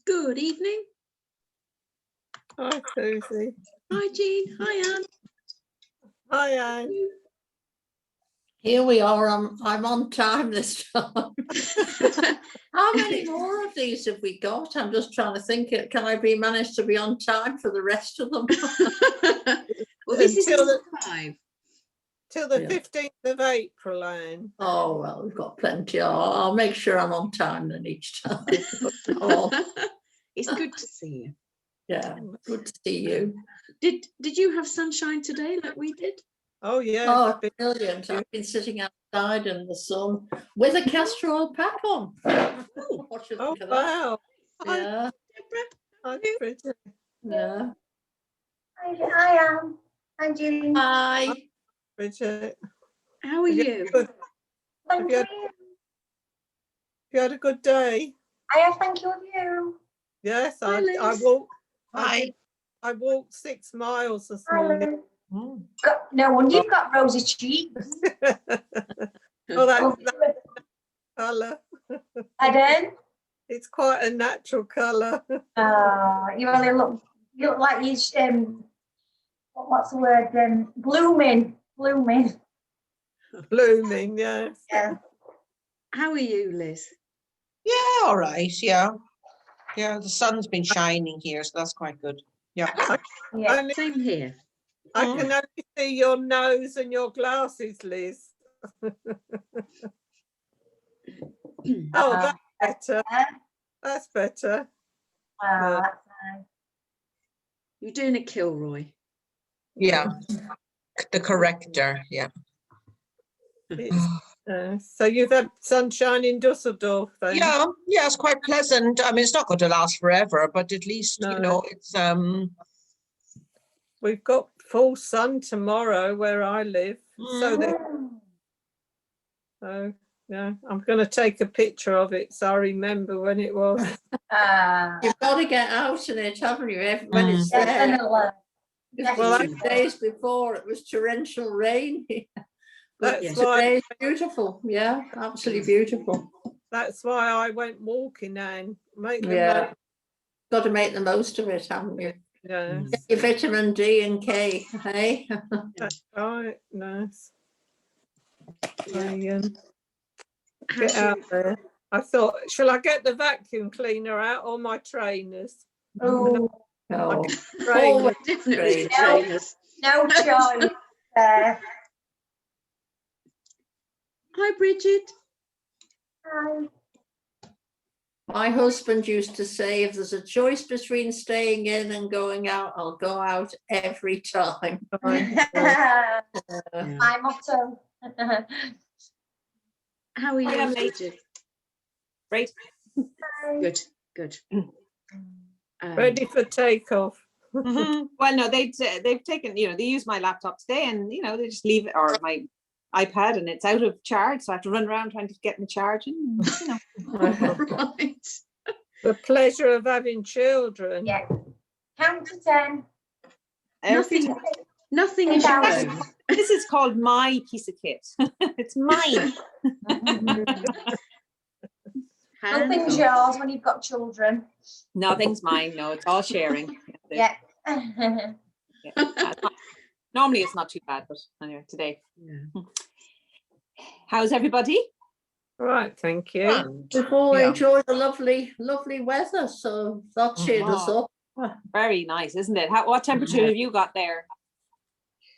Good evening. Hi, Susie. Hi, Jean. Hi, Anne. Hi, Anne. Here we are. I'm on time this time. How many more of these have we got? I'm just trying to think. Can I manage to be on time for the rest of them? Well, this is Until 5. Till the Yeah. 15th of April, Anne. Oh, well, we've got plenty. I'll make sure I'm on time then each time. Oh, It's good to see you. yeah, good to see you. Did you have sunshine today like we did? Oh, yeah. Oh, it's been- brilliant. I've been sitting outside in the sun with a castor oil pack on. What you Oh, think of that? wow. Hi, Yeah, hi, Bridget. yeah. Hi, Anne. Hi, Jean. Hi. Bridget. How are Have you? Thank you you. had- You had a good day? I have thank you of you. Yes, Hi, I Liz. walked. Hi. I walked 6 miles this Hi, morning. Lou. No wonder you've got rosy cheeks. Oh, that colour. Pardon? It's quite a natural colour. You only look. You look like you. What's the word? Blooming. Blooming, yes. Yeah. How are you, Liz? Yeah, all right. Yeah. Yeah, the sun's been shining here, so that's quite good. Yeah. Yeah. Only, Same here. I can only see your nose and your glasses, Liz. Oh, that's better. That's better. That's nice. You're doing a Kilroy. Yeah. The corrector. Yeah. So you've had sunshine in Dusseldorf then? Yeah. Yeah, it's quite pleasant. I mean, it's not going to last forever, but at least, you No. know, it's We've got full sun tomorrow where I live. So yeah, I'm going to take a picture of it so I remember when it was. You've got to get out in it, haven't you? When it's there. Definitely. Well, A few days before it was torrential rain. But That's today it's beautiful. Yeah, absolutely beautiful. That's why I went walking, Anne. Yeah, got to make the most of it, haven't you? Yeah, Get your vitamin D and K, hey? that's right. Nice. Yeah. Get out there. I thought, shall I get the vacuum cleaner out or my trainers? Oh, No. Trainers. Definitely Great. trainers. no choice. Hi, Bridget. Hi. My husband used to say, if there's a choice between staying in and going out, I'll go out every time. Yeah. My motto. How are you, Hi, Emily. Bridget? Great. Good, good. Ready for takeoff. Well, no, they've taken, they use my laptop today and, they just leave it, or my iPad, and it's out of charge. So I have to run around trying to get my charging, Right. The pleasure of having children. Yeah. Count to 10. Nothing is your own. This is called my piece of kit. It's mine. Nothing's yours when you've got children. Nothing's mine. No, it's all sharing. Yeah. Yeah. Normally it's not too bad, but anyway, today. Yeah. How's everybody? Right, thank you. grand. We've all Yeah. enjoyed the lovely weather, so that cheered us up. Very nice, isn't it? What temperature have you got there?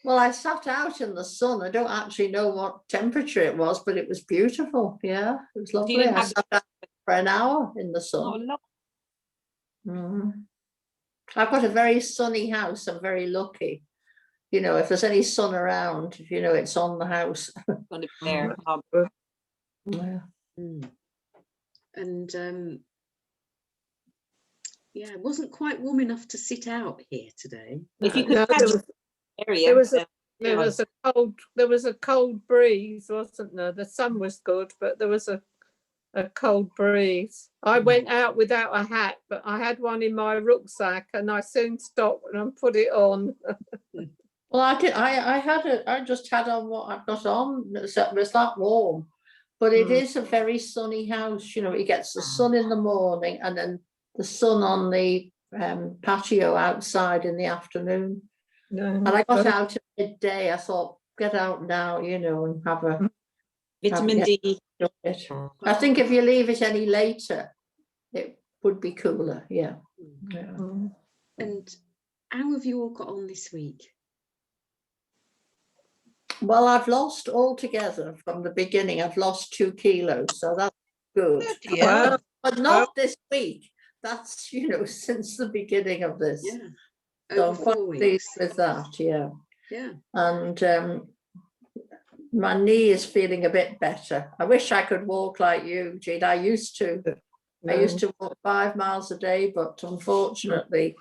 Well, I sat out in the sun. I don't actually know what temperature it was, but it was beautiful. Yeah, it was lovely. didn't I have sat out for an hour in the Oh, sun. no. I've got a very sunny house. I'm very lucky. If there's any sun around, it's on the house. Going to be there. Yeah. And yeah, it wasn't quite warm enough to sit out here today. If you No, could catch an area, there was a cold breeze, wasn't there? The sun was good, but there was a cold breeze. I went out without a hat, but I had one in my rucksack, and I soon stopped and put it on. Well, I did. I just had on what I've got on. It was that warm, but it is a very sunny house. It gets the sun in the morning, and then the sun on the patio outside in the afternoon. No. And I got out at midday. I thought, get out now, you know, and have a Vitamin D. it. I think if you leave it any later, it would be cooler. Yeah. Yeah. Mm. And how have you all got on this week? Well, I've lost altogether from the beginning. I've lost 2 kilos, so that's good. Yeah. But not this week. That's, you know, since the beginning of this. Yeah. So Over I'm quite 4 pleased weeks. with that, yeah. Yeah. And my knee is feeling a bit better. I wish I could walk like you, Jean. I used to. I used to walk 5 miles a day, but unfortunately,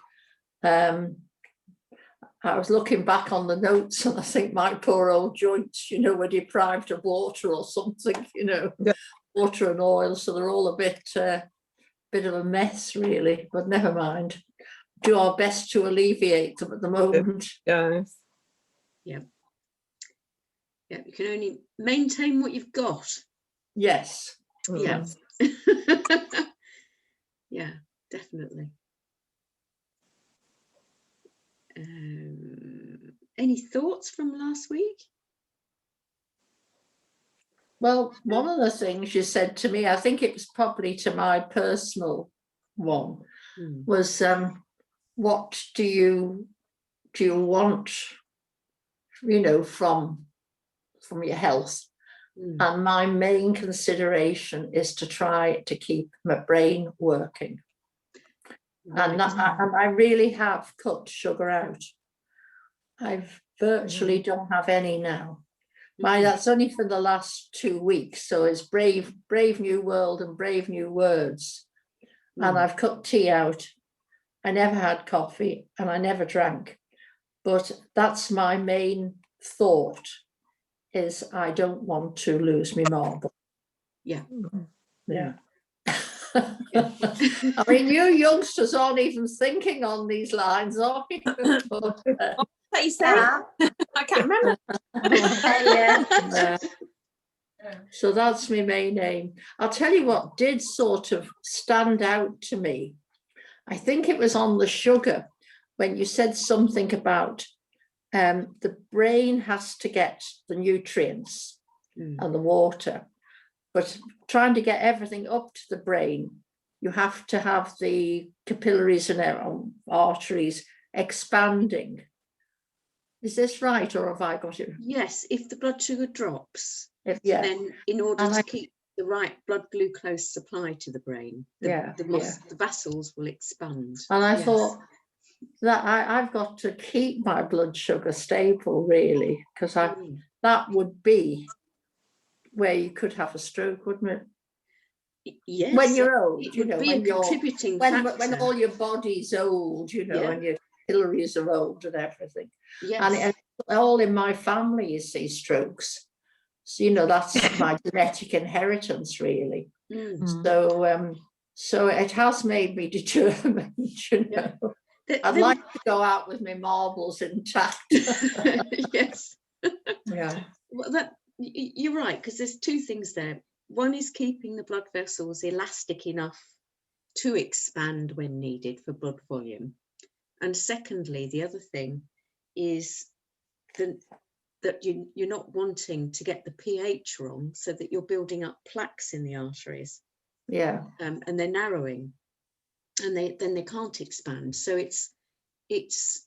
I was looking back on the notes and I think my poor old joints, you know, were deprived of water or something, you know, Yeah. water and oil. So they're all a bit of a mess, really, but never mind. Do our best to alleviate them at the moment. Yes. Yeah, you can only maintain what you've got. Yes. Yeah. Yeah, definitely. Any thoughts from last week? Well, one of the things you said to me, I think it was probably to my personal one, was what do you want, you know, from your health? And my main consideration is to try to keep my brain working. And I really have cut sugar out. I virtually don't have any now. That's only for the last 2 weeks. So it's Brave New World and Brave New Words. And I've cut tea out. I never had coffee and I never drank. But that's my main thought, is I don't want to lose my marble. Yeah. Yeah. I mean, you youngsters aren't even thinking on these lines, are you? But, What you say? Yeah. I can't remember. Yeah. so that's my main aim. I'll tell you what did sort of stand out to me. I think it was on the sugar when you said something about the brain has to get the nutrients and the water, but trying to get everything up to the brain, you have to have the capillaries and arteries expanding. Is this right, or have I got it? Yes, if the blood sugar drops, Yeah. then in order And to I- keep the right blood glucose supply to the brain, the vessels will expand. And I Yes. thought that I've got to keep my blood sugar stable, really, because that would be where you could have a stroke, wouldn't it? Yes, When you're old, it you would know, be a when you're contributing when factor. all your body's old, you know, Yeah. and your capillaries are old and everything. Yes. And it's all in my family, you see, strokes. So, you know, that's my genetic inheritance, really. So it has made me determined, you know. I'd like to go out with my marbles intact. Yes. Yeah. Well, you're right, because there's 2 things there. One is keeping the blood vessels elastic enough to expand when needed for blood volume. And secondly, the other thing is that you're not wanting to get the pH wrong, so that you're building up plaques in the arteries. Yeah. And they're narrowing, and they can't expand. So it's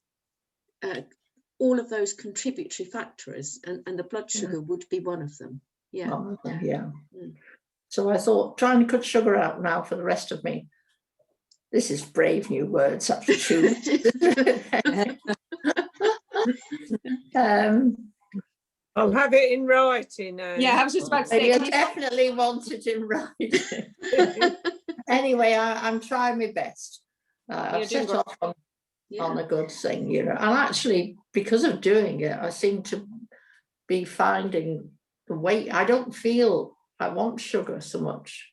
all of those contributory factors, and the blood sugar would be one of them. Yeah. Yeah. So I thought, trying to cut sugar out now for the rest of me. This is Brave New Words after 2. I'll have it in writing now. Yeah, I was just about to say. You definitely want it in writing. Anyway, I'm trying my best. I've set off on a good thing, you know. And actually, because of doing it, I seem to be finding the weight. I don't feel I want sugar so much.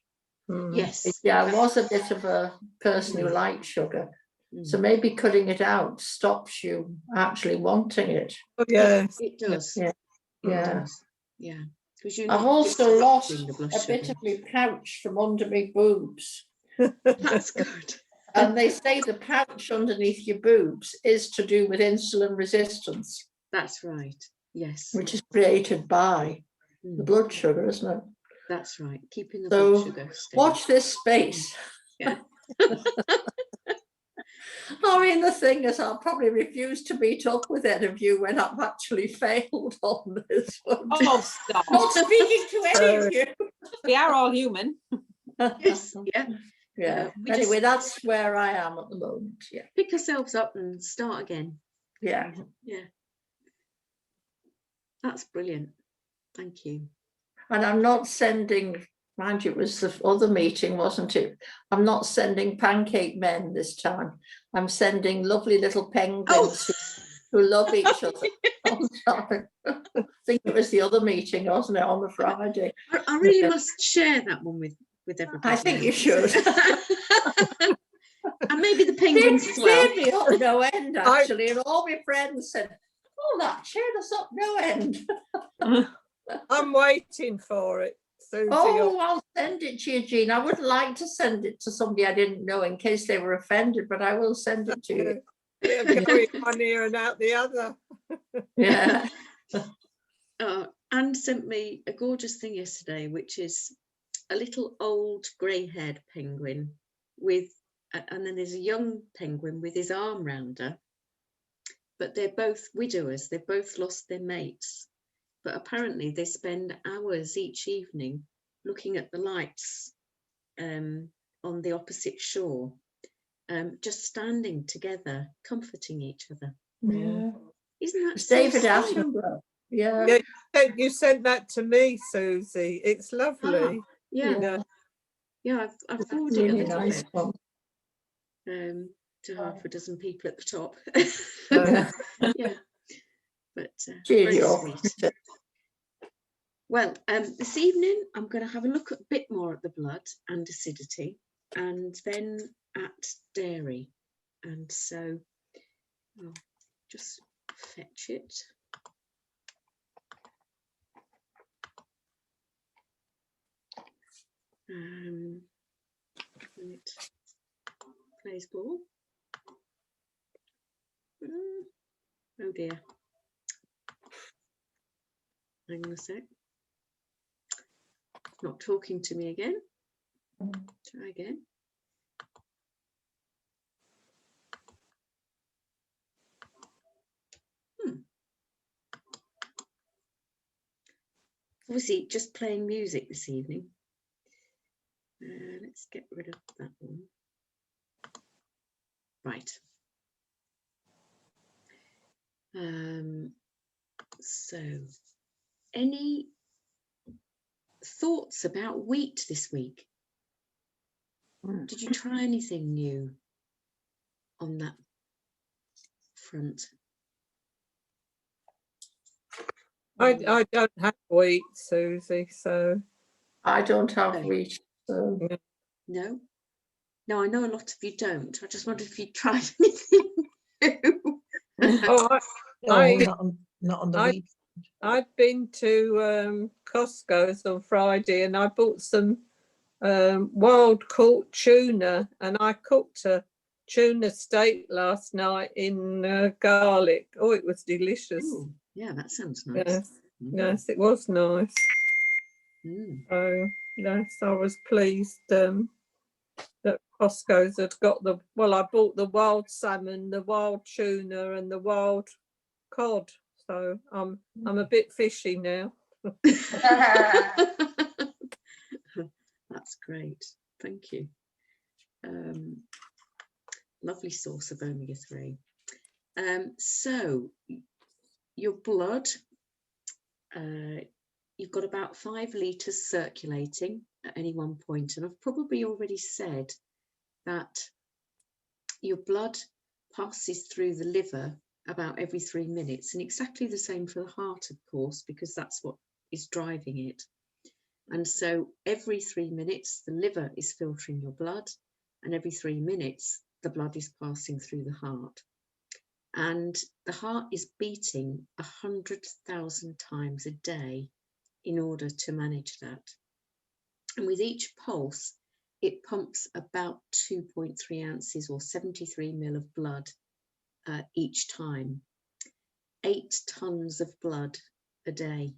Yes. Yeah, I was a bit of a person who liked sugar. So maybe cutting it out stops you actually wanting it. Yes. It does. Yeah. Yeah. Yeah. I've also lost a bit of my pouch from under my boobs. That's good. And they say the pouch underneath your boobs is to do with insulin resistance, That's right. Yes. which is created by the Mm, blood sugar, isn't it? that's right. Keeping the So blood sugar steady. watch this space. Yeah. I mean, the thing is, I'll probably refuse to meet up with any of you when I've actually failed on this one. Oh, stop. Not speaking to any of you. We are all human. Yes. Yeah. Yeah. We Anyway, just that's where I am at the moment. Yeah. pick ourselves up and start again. Yeah. Yeah. That's brilliant. Thank you. And I'm not sending, mind you, it was the other meeting, wasn't it? I'm not sending pancake men this time. I'm sending lovely little penguins who love each other. I'm sorry. I think it was the other meeting, wasn't it, on the Friday? I really must share that one with everybody. I think now. you should. And maybe the penguins as well. Cheered me up no end, actually, and all my friends said, "Oh, that cheered us up no end." I'm waiting for it, Susie. Oh, I'll send it to you, Jean. I would like to send it to somebody I didn't know in case they were offended, but I will send it to you. It'll go in one ear and out the other. Yeah. Anne sent me a gorgeous thing yesterday, which is a little old grey-haired penguin with, and then there's a young penguin with his arm round her. But they're both widowers. They've both lost their mates. But apparently they spend hours each evening looking at the lights on the opposite shore, just standing together, comforting each other. Yeah. Isn't that It's so David sweet? Attenborough. Yeah. Yeah, you sent that to me, Susie. It's lovely. Yeah, I've forwarded it a Really little nice bit one. to half a dozen people at the top. Yeah. Yeah, but Cheer very you up. sweet. Well, this evening I'm going to have a look at a bit more at the blood and acidity, and then at dairy. And so I'll just fetch it. And it plays ball. Oh dear. Hang on a sec. It's not talking to me again. Try again. Obviously, just playing music this evening. Let's get rid of that one. Right. So, any thoughts about wheat this week? Did you try anything new on that front? I don't have wheat, Susie, so I don't have No. wheat. So. No? No, I know a lot of you don't. I just wondered if you tried anything new. oh, Not on the I- week. I'd been to Costco's on Friday and I bought some wild caught tuna, and I cooked a tuna steak last night in garlic. Oh, it was delicious. Ooh, yeah, that sounds nice. Yes, Mm. yes, it was nice. Mm. So yes, I was pleased that Costco's had got the, well, I bought the wild salmon, the wild tuna and the wild cod. So I'm a bit fishy now. That's great. Thank you. Lovely source of omega-3. So your blood, you've got about 5 litres circulating at any one point, and I've probably already said that your blood passes through the liver about every 3 minutes, and exactly the same for the heart, of course, because that's what is driving it. And so every 3 minutes the liver is filtering your blood, and every 3 minutes the blood is passing through the heart. And the heart is beating 100,000 times a day in order to manage that. And with each pulse, it pumps about 2.3 ounces or 73 ml of blood each time. 8 tons of blood a day.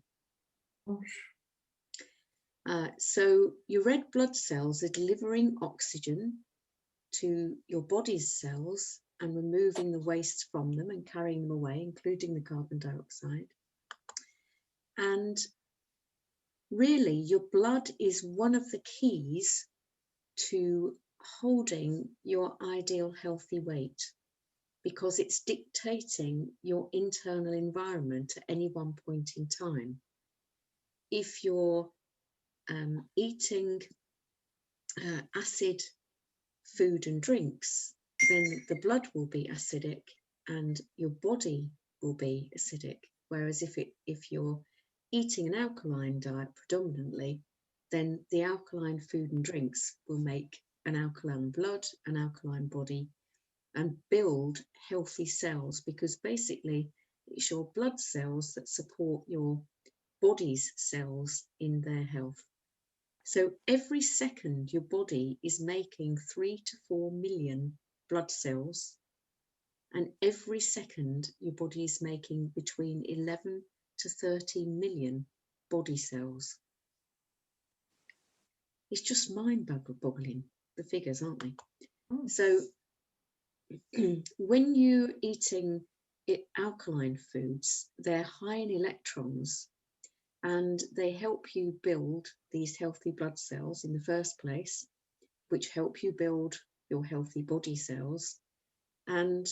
So your red blood cells are delivering oxygen to your body's cells and removing the waste from them and carrying them away, including the carbon dioxide. And really, your blood is one of the keys to holding your ideal healthy weight, because it's dictating your internal environment at any one point in time. If you're eating acid food and drinks, then the blood will be acidic and your body will be acidic. Whereas if you're eating an alkaline diet predominantly, then the alkaline food and drinks will make an alkaline blood, an alkaline body, and build healthy cells, because basically it's your blood cells that support your body's cells in their health. So every second your body is making 3 to 4 million blood cells, and every second your body is making between 11 to 13 million body cells. It's just mind-boggling, the figures, aren't they? So when you're eating alkaline foods, they're high in electrons and they help you build these healthy blood cells in the first place, which help you build your healthy body cells. And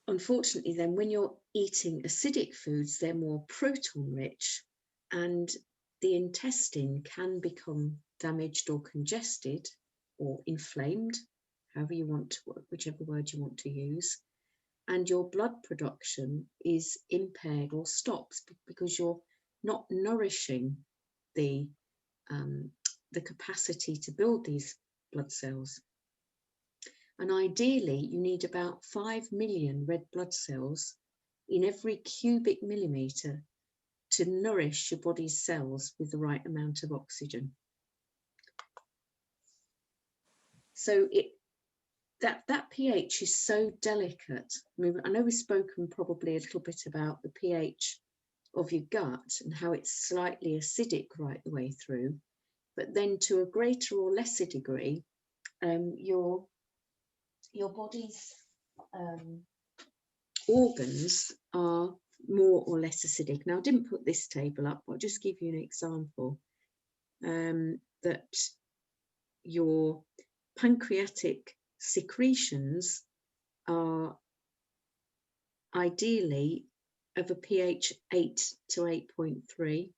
unfortunately, then when you're eating acidic foods, they're more proton rich, and the intestine can become damaged or congested or inflamed, however you want to, whichever word you want to use, and your blood production is impaired or stops because you're not nourishing the capacity to build these blood cells. And ideally, you need about 5 million red blood cells in every cubic millimetre to nourish your body's cells with the right amount of oxygen. So that pH is so delicate. I mean, I know we've spoken probably a little bit about the pH of your gut and how it's slightly acidic right the way through, but then to a greater or lesser degree, your body's organs are more or less acidic. Now, I didn't put this table up, but I'll just give you an example, that your pancreatic secretions are ideally of a pH 8 to 8.3.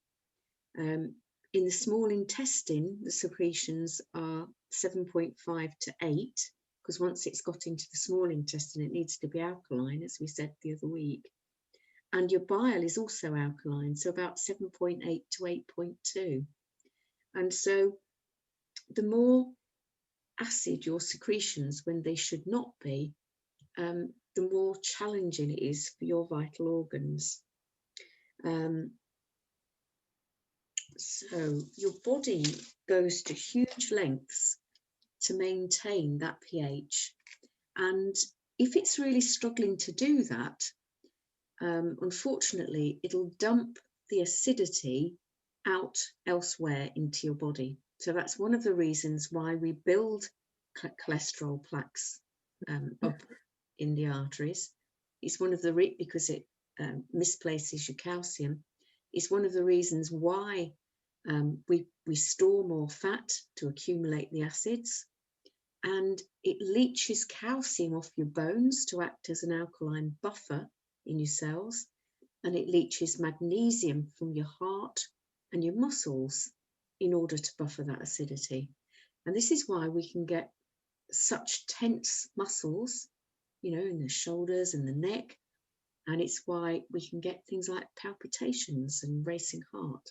In the small intestine, the secretions are 7.5 to 8, because once it's got into the small intestine, it needs to be alkaline, as we said the other week. And your bile is also alkaline, so about 7.8 to 8.2. And so the more acid your secretions when they should not be, the more challenging it is for your vital organs. So your body goes to huge lengths to maintain that pH. And if it's really struggling to do that, unfortunately, it'll dump the acidity out elsewhere into your body. So that's one of the reasons why we build cholesterol plaques up in the arteries. It's one of the because it misplaces your calcium. It's one of the reasons why we store more fat to accumulate the acids, and it leaches calcium off your bones to act as an alkaline buffer in your cells, and it leaches magnesium from your heart and your muscles in order to buffer that acidity. And this is why we can get such tense muscles, you know, in the shoulders and the neck, and it's why we can get things like palpitations and racing heart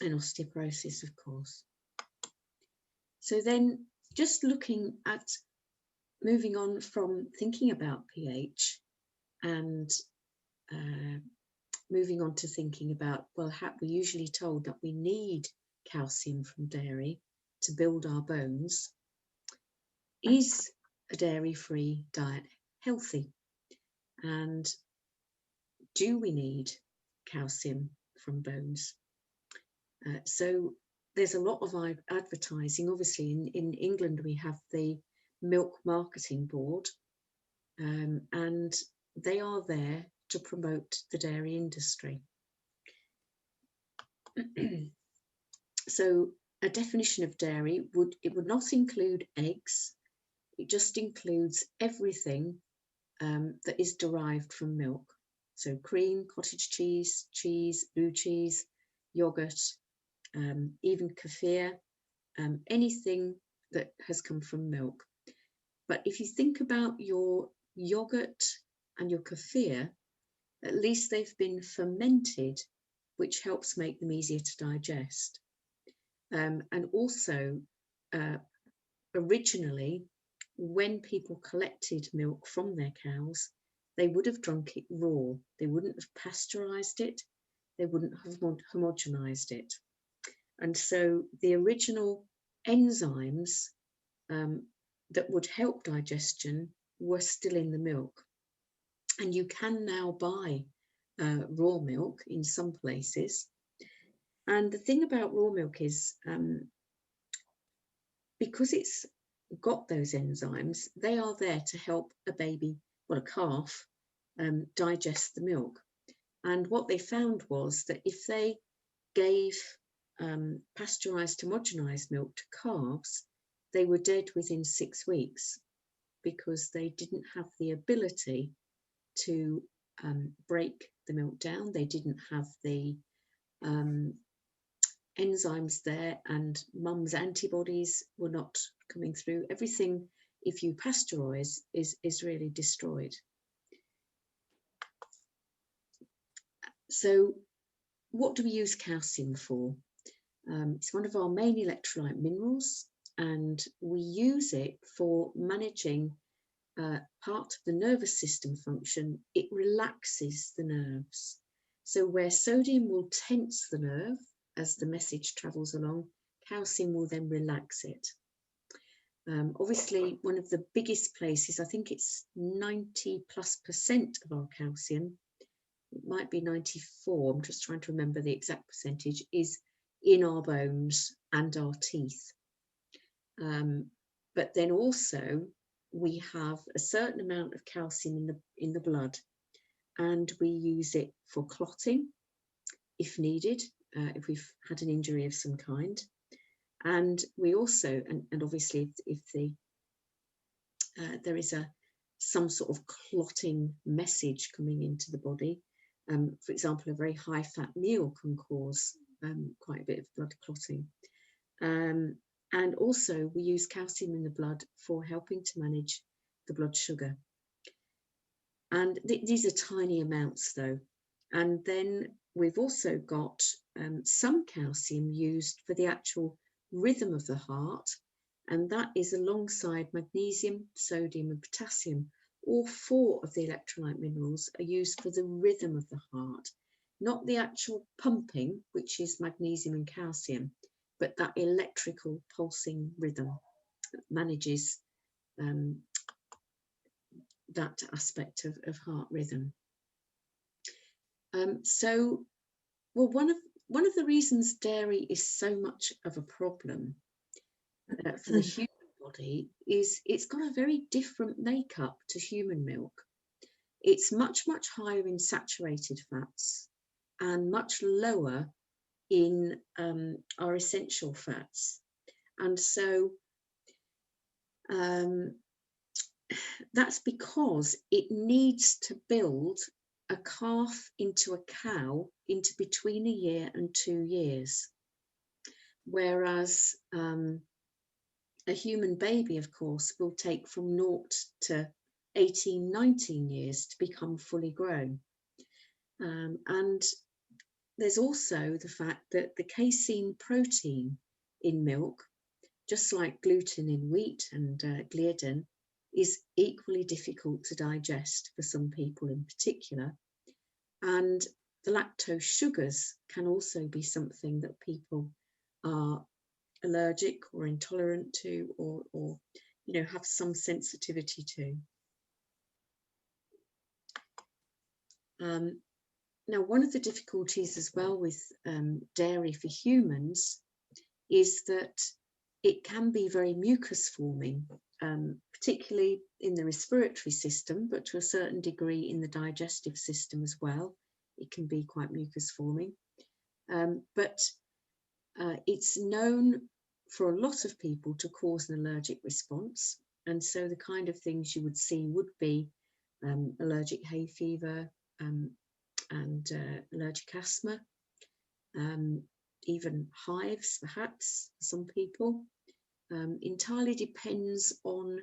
and osteoporosis, of course. So then just looking at moving on from thinking about pH and moving on to thinking about, well, we're usually told that we need calcium from dairy to build our bones. Is a dairy-free diet healthy? And do we need calcium from bones? So there's a lot of advertising. Obviously, in England, we have the Milk Marketing Board, and they are there to promote the dairy industry. So a definition of dairy would not include eggs. It just includes everything that is derived from milk. So cream, cottage cheese, blue cheese, yogurt, even kefir, anything that has come from milk. But if you think about your yogurt and your kefir, at least they've been fermented, which helps make them easier to digest. And also, originally, when people collected milk from their cows, they would have drunk it raw. They wouldn't have pasteurized it. They wouldn't have homogenized it. And so the original enzymes that would help digestion were still in the milk. And you can now buy raw milk in some places. And the thing about raw milk is, because it's got those enzymes, they are there to help a baby, well, a calf, digest the milk. And what they found was that if they gave pasteurized, homogenized milk to calves, they were dead within 6 weeks because they didn't have the ability to break the milk down. They didn't have the enzymes there, and mum's antibodies were not coming through. Everything, if you pasteurize, is really destroyed. So what do we use calcium for? It's one of our main electrolyte minerals, and we use it for managing part of the nervous system function. It relaxes the nerves. So where sodium will tense the nerve as the message travels along, calcium will then relax it. Obviously, one of the biggest places, I think it's 90+% of our calcium, it might be 94, I'm just trying to remember the exact percentage, is in our bones and our teeth. But then also we have a certain amount of calcium in the blood, and we use it for clotting if needed, if we've had an injury of some kind. And we also, and obviously if there is some sort of clotting message coming into the body, for example, a very high fat meal can cause quite a bit of blood clotting. And also we use calcium in the blood for helping to manage the blood sugar. And these are tiny amounts though. And then we've also got some calcium used for the actual rhythm of the heart, and that is alongside magnesium, sodium and potassium. All 4 of the electrolyte minerals are used for the rhythm of the heart, not the actual pumping, which is magnesium and calcium, but that electrical pulsing rhythm that manages that aspect of heart rhythm. So, well, one of the reasons dairy is so much of a problem for the human body is it's got a very different makeup to human milk. It's much higher in saturated fats and much lower in our essential fats. And so that's because it needs to build a calf into a cow into between 1 year and 2 years. Whereas a human baby, of course, will take from 0 to 18, 19 years to become fully grown. And there's also the fact that the casein protein in milk, just like gluten in wheat and gliadin, is equally difficult to digest for some people in particular. And the lactose sugars can also be something that people are allergic or intolerant to, or you know, have some sensitivity to. Now, one of the difficulties as well with dairy for humans is that it can be very mucus forming, particularly in the respiratory system, but to a certain degree in the digestive system as well. It can be quite mucus forming. But it's known for a lot of people to cause an allergic response. And so the kind of things you would see would be allergic hay fever, and allergic asthma, even hives perhaps for some people. Entirely depends on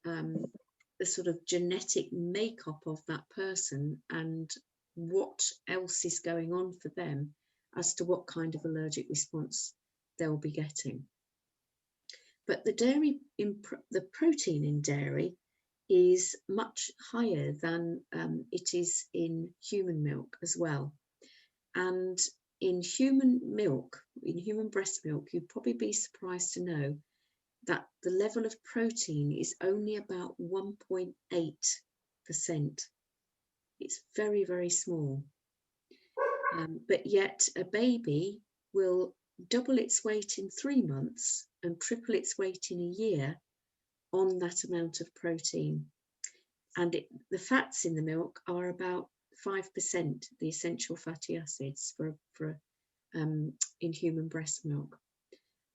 the sort of genetic makeup of that person and what else is going on for them as to what kind of allergic response they'll be getting. But the dairy, the protein in dairy is much higher than it is in human milk as well. And in human milk, in human breast milk, you'd probably be surprised to know that the level of protein is only about 1.8%. It's very, very small. But yet a baby will double its weight in 3 months and triple its weight in a year on that amount of protein. And the fats in the milk are about 5%, the essential fatty acids in human breast milk.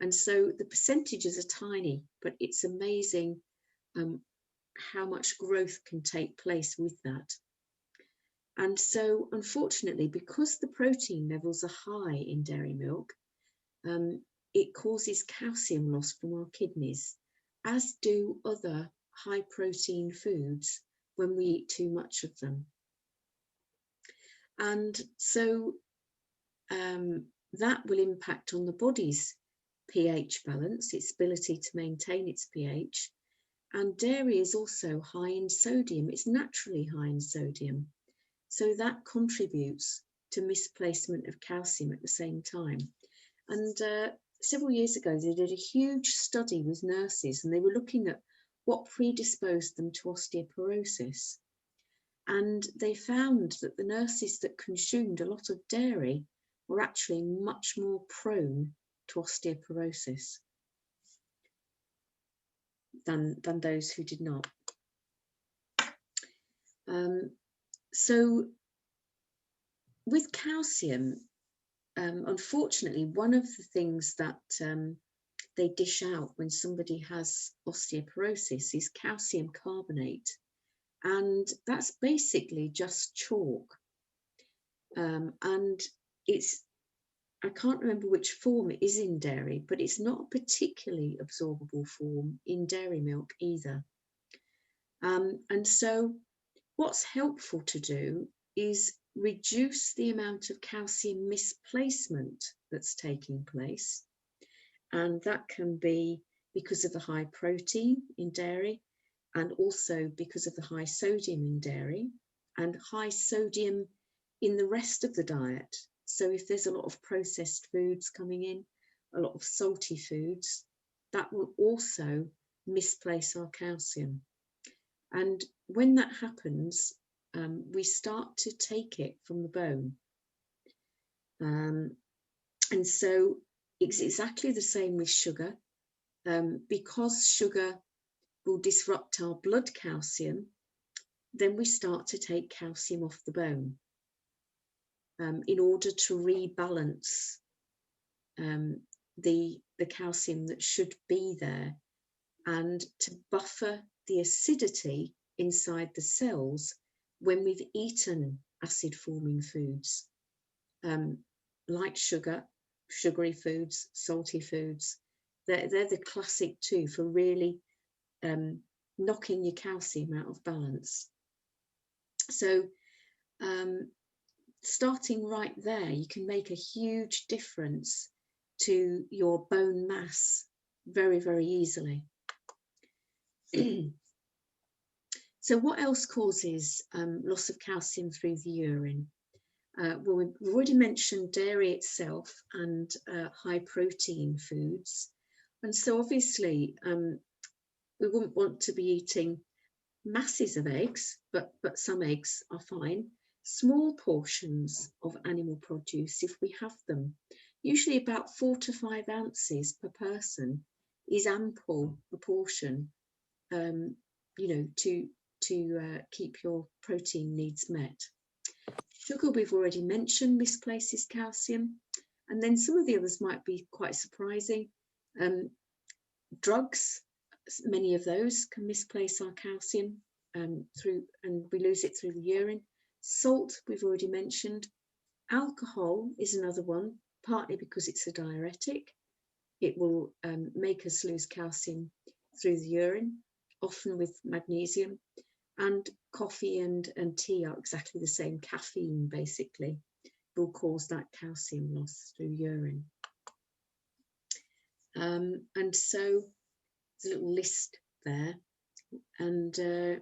And so the percentages are tiny, but it's amazing how much growth can take place with that. And so, unfortunately, because the protein levels are high in dairy milk, it causes calcium loss from our kidneys, as do other high protein foods when we eat too much of them. And so that will impact on the body's pH balance, its ability to maintain its pH. And dairy is also high in sodium. It's naturally high in sodium. So that contributes to misplacement of calcium at the same time. And several years ago, they did a huge study with nurses, and they were looking at what predisposed them to osteoporosis. And they found that the nurses that consumed a lot of dairy were actually much more prone to osteoporosis than those who did not. So with calcium, unfortunately, one of the things that they dish out when somebody has osteoporosis is calcium carbonate. And that's basically just chalk. And I can't remember which form it is in dairy, but it's not a particularly absorbable form in dairy milk either. And so what's helpful to do is reduce the amount of calcium misplacement that's taking place. And that can be because of the high protein in dairy, and also because of the high sodium in dairy and high sodium in the rest of the diet. So if there's a lot of processed foods coming in, a lot of salty foods, that will also misplace our calcium. And when that happens, we start to take it from the bone. And so it's exactly the same with sugar. Because sugar will disrupt our blood calcium, then we start to take calcium off the bone in order to rebalance the calcium that should be there, and to buffer the acidity inside the cells when we've eaten acid forming foods like sugar, sugary foods, salty foods. They're the classic two for really knocking your calcium out of balance. So starting right there, you can make a huge difference to your bone mass very, very easily. So what else causes loss of calcium through the urine? Well, we've already mentioned dairy itself and high protein foods. And so obviously we wouldn't want to be eating masses of eggs, but some eggs are fine. Small portions of animal produce, if we have them, usually about 4 to 5 ounces per person, is ample proportion, you know, to keep your protein needs met. Sugar, we've already mentioned, misplaces calcium, and then some of the others might be quite surprising. Drugs, many of those can misplace our calcium and we lose it through the urine. Salt, we've already mentioned. Alcohol is another one, partly because it's a diuretic. It will make us lose calcium through the urine, often with magnesium. And coffee and tea are exactly the same. Caffeine basically will cause that calcium loss through urine. And so there's a little list there. And did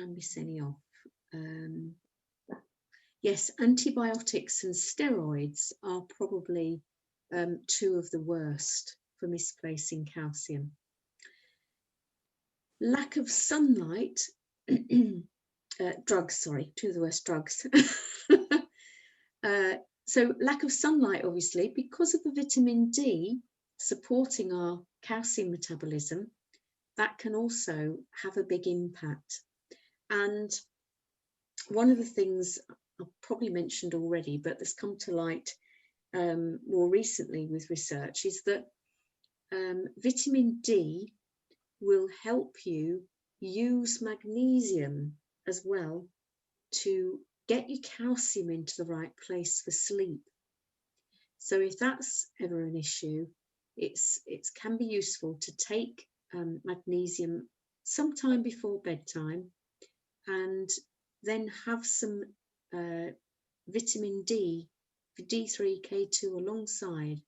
I miss any off? Yes, antibiotics and steroids are probably 2 of the worst for misplacing calcium. Lack of sunlight, drugs, sorry, 2 of the worst drugs. So lack of sunlight, obviously, because of the vitamin D supporting our calcium metabolism, that can also have a big impact. And one of the things I've probably mentioned already, but that's come to light more recently with research, is that vitamin D will help you use magnesium as well to get your calcium into the right place for sleep. So if that's ever an issue, it can be useful to take magnesium sometime before bedtime, and then have some vitamin D, D3, K2 alongside,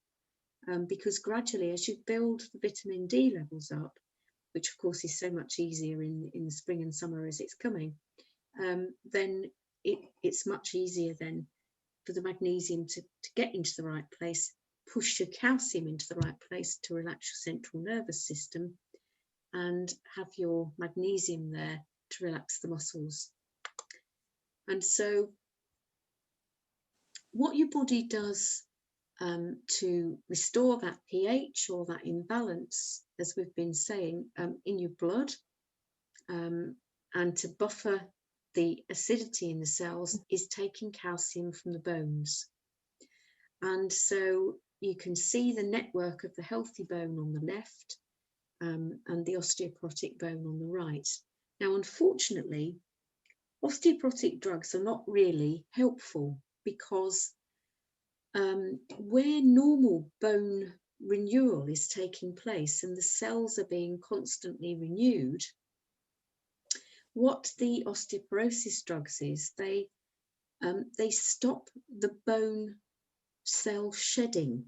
because gradually as you build the vitamin D levels up, which of course is so much easier in the spring and summer as it's coming, then it's much easier then for the magnesium to get into the right place, push your calcium into the right place to relax your central nervous system, and have your magnesium there to relax the muscles. And so what your body does to restore that pH or that imbalance, as we've been saying, in your blood, and to buffer the acidity in the cells, is taking calcium from the bones. And so you can see the network of the healthy bone on the left, and the osteoporotic bone on the right. Now, unfortunately, osteoporotic drugs are not really helpful, because where normal bone renewal is taking place and the cells are being constantly renewed, what the osteoporosis drugs is, they stop the bone cell shedding.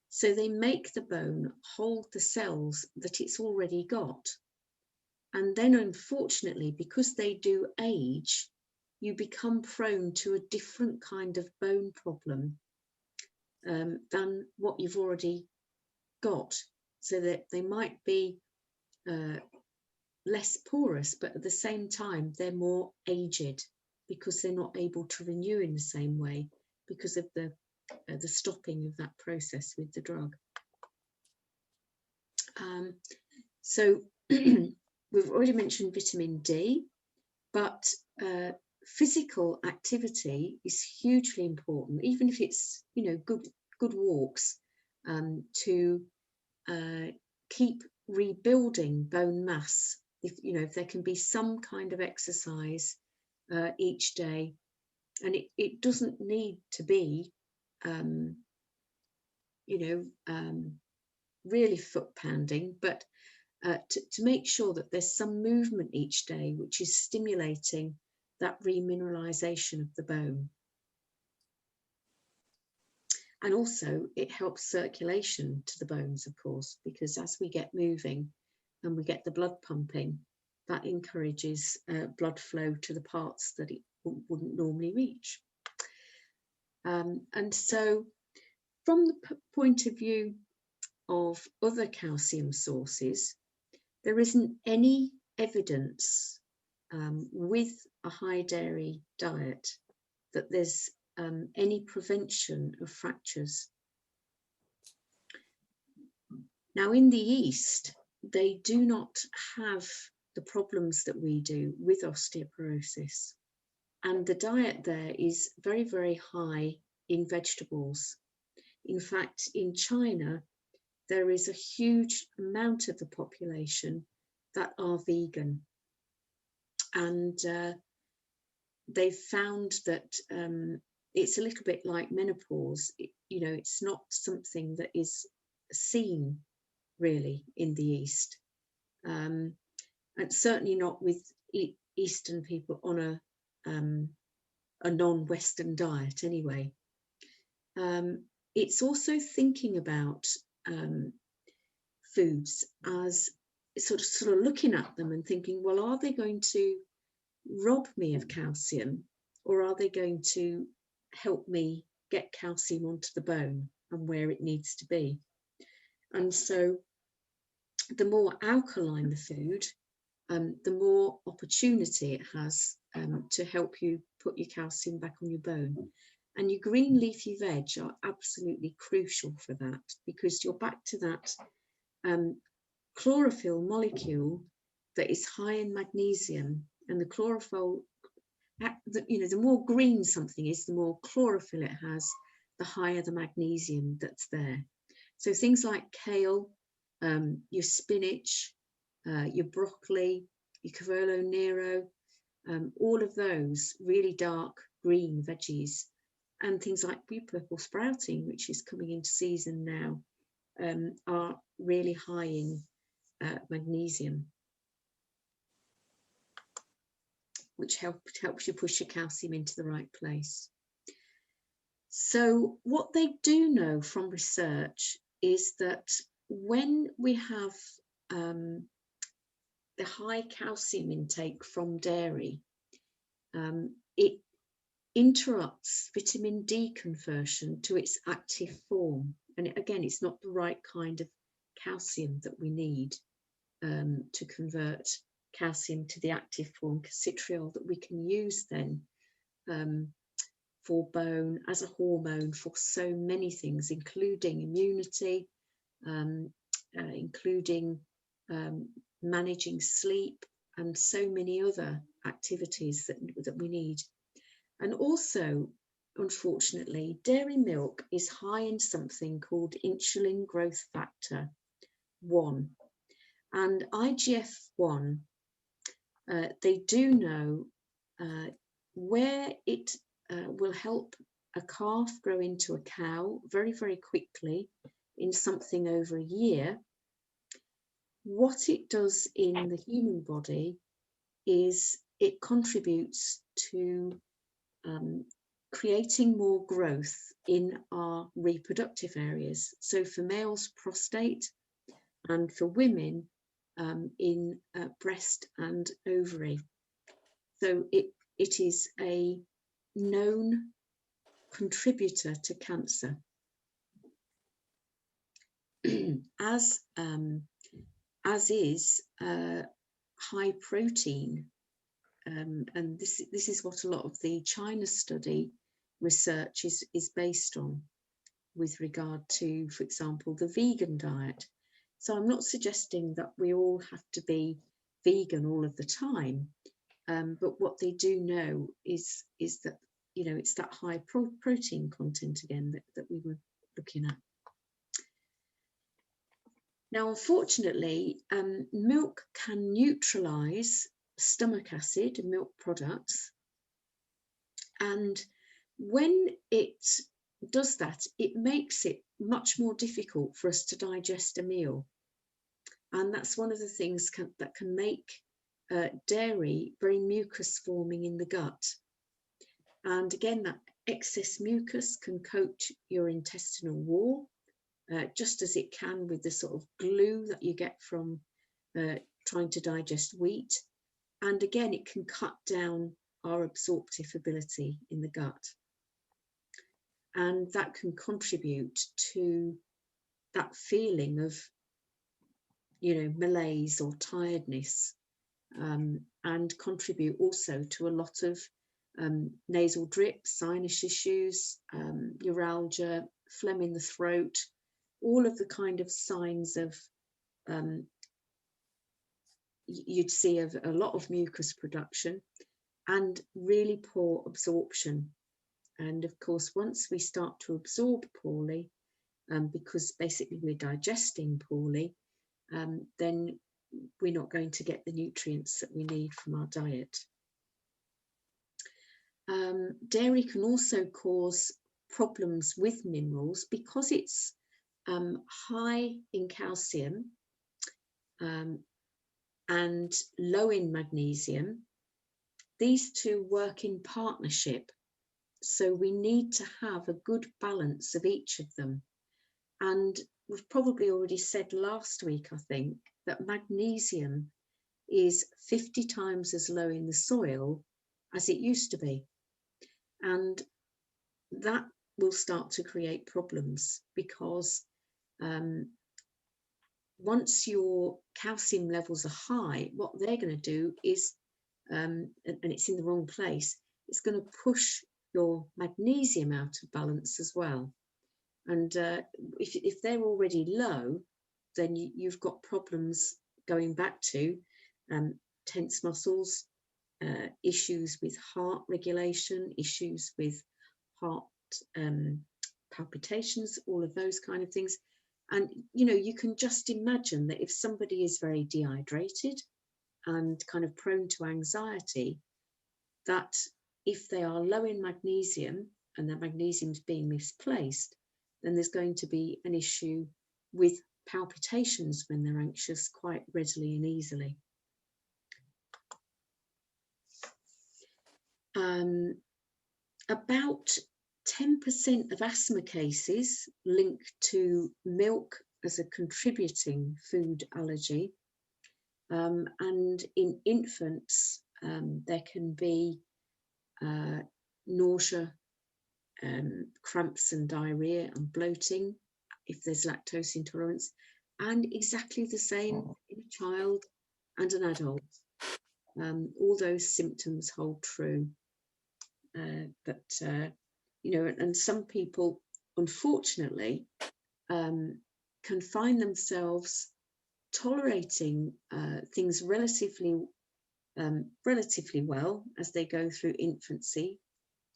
So they make the bone hold the cells that it's already got. And then unfortunately, because they do age, you become prone to a different kind of bone problem than what you've already got. So that they might be less porous, but at the same time, they're more aged because they're not able to renew in the same way because of the stopping of that process with the drug. So we've already mentioned vitamin D, but physical activity is hugely important, even if it's, you know, good walks, to keep rebuilding bone mass. If there can be some kind of exercise each day, and it doesn't need to be really foot pounding, but to make sure that there's some movement each day which is stimulating that remineralization of the bone. And also it helps circulation to the bones, of course, because as we get moving and we get the blood pumping, that encourages blood flow to the parts that it wouldn't normally reach. And so from the point of view of other calcium sources, there isn't any evidence with a high dairy diet that there's any prevention of fractures. Now, in the East, they do not have the problems that we do with osteoporosis. And the diet there is very, very high in vegetables. In fact, in China, there is a huge amount of the population that are vegan. And they've found that it's a little bit like menopause. You know, it's not something that is seen really in the East. And certainly not with Eastern people on a non-Western diet anyway. It's also thinking about foods as sort of looking at them and thinking, well, are they going to rob me of calcium, or are they going to help me get calcium onto the bone and where it needs to be? And so the more alkaline the food, the more opportunity it has to help you put your calcium back on your bone. And your green leafy veg are absolutely crucial for that, because you're back to that chlorophyll molecule that is high in magnesium. And the chlorophyll, you know, the more green something is, the more chlorophyll it has, the higher the magnesium that's there. So things like kale, your spinach, your broccoli, your Cavolo Nero, all of those really dark green veggies, and things like blue purple sprouting, which is coming into season now, are really high in magnesium, which helps you push your calcium into the right place. So what they do know from research is that when we have the high calcium intake from dairy, it interrupts vitamin D conversion to its active form. And again, it's not the right kind of calcium that we need to convert calcium to the active form, citriol, that we can use then for bone, as a hormone, for so many things, including immunity, including managing sleep, and so many other activities that we need. And also, unfortunately, dairy milk is high in something called insulin growth factor 1. And IGF-1, they do know where it will help a calf grow into a cow very, very quickly in something over a year. What it does in the human body is it contributes to creating more growth in our reproductive areas. So for males, prostate, and for women, in breast and ovary. So it is a known contributor to cancer. as is high protein. And this is what a lot of the China study research is based on with regard to, for example, the vegan diet. So I'm not suggesting that we all have to be vegan all of the time, but what they do know is that, you know, it's that high protein content again that we were looking at. Now, unfortunately, milk can neutralize stomach acid in milk products, and when it does that, it makes it much more difficult for us to digest a meal. And that's one of the things that can make dairy very mucus forming in the gut. And again, that excess mucus can coat your intestinal wall, just as it can with the sort of glue that you get from trying to digest wheat. And again, it can cut down our absorptive ability in the gut. and that can contribute to that feeling of, you know, malaise or tiredness, and contribute also to a lot of nasal drip, sinus issues, neuralgia, phlegm in the throat, all of the kind of signs of you'd see of a lot of mucus production and really poor absorption. And of course, once we start to absorb poorly, because basically we're digesting poorly, then we're not going to get the nutrients that we need from our diet. Dairy can also cause problems with minerals because it's high in calcium and low in magnesium. These two work in partnership, so we need to have a good balance of each of them. And we've probably already said last week, I think, that magnesium is 50 times as low in the soil as it used to be. And that will start to create problems because once your calcium levels are high, what they're going to do is, and it's in the wrong place, it's going to push your magnesium out of balance as well. And if they're already low, then you've got problems going back to tense muscles, issues with heart regulation, issues with heart palpitations, all of those kind of things. And, you know, you can just imagine that if somebody is very dehydrated and kind of prone to anxiety, that if they are low in magnesium and their magnesium is being misplaced, then there's going to be an issue with palpitations when they're anxious quite readily and easily. About 10% of asthma cases link to milk as a contributing food allergy. And in infants, there can be nausea, cramps and diarrhea and bloating if there's lactose intolerance, and exactly the same in a child and an adult. All those symptoms hold true. But you know, and some people, unfortunately, can find themselves tolerating things relatively well as they go through infancy,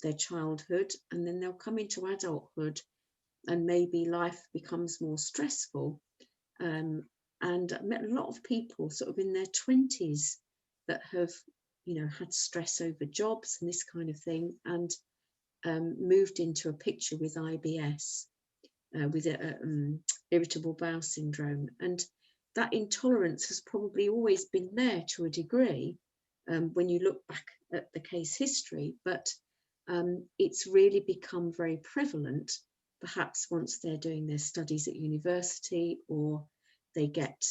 their childhood, and then they'll come into adulthood and maybe life becomes more stressful. And I've met a lot of people sort of in their 20s that have, you know, had stress over jobs and this kind of thing, and moved into a picture with IBS, with irritable bowel syndrome. And that intolerance has probably always been there to a degree when you look back at the case history, but it's really become very prevalent, perhaps once they're doing their studies at university, or they get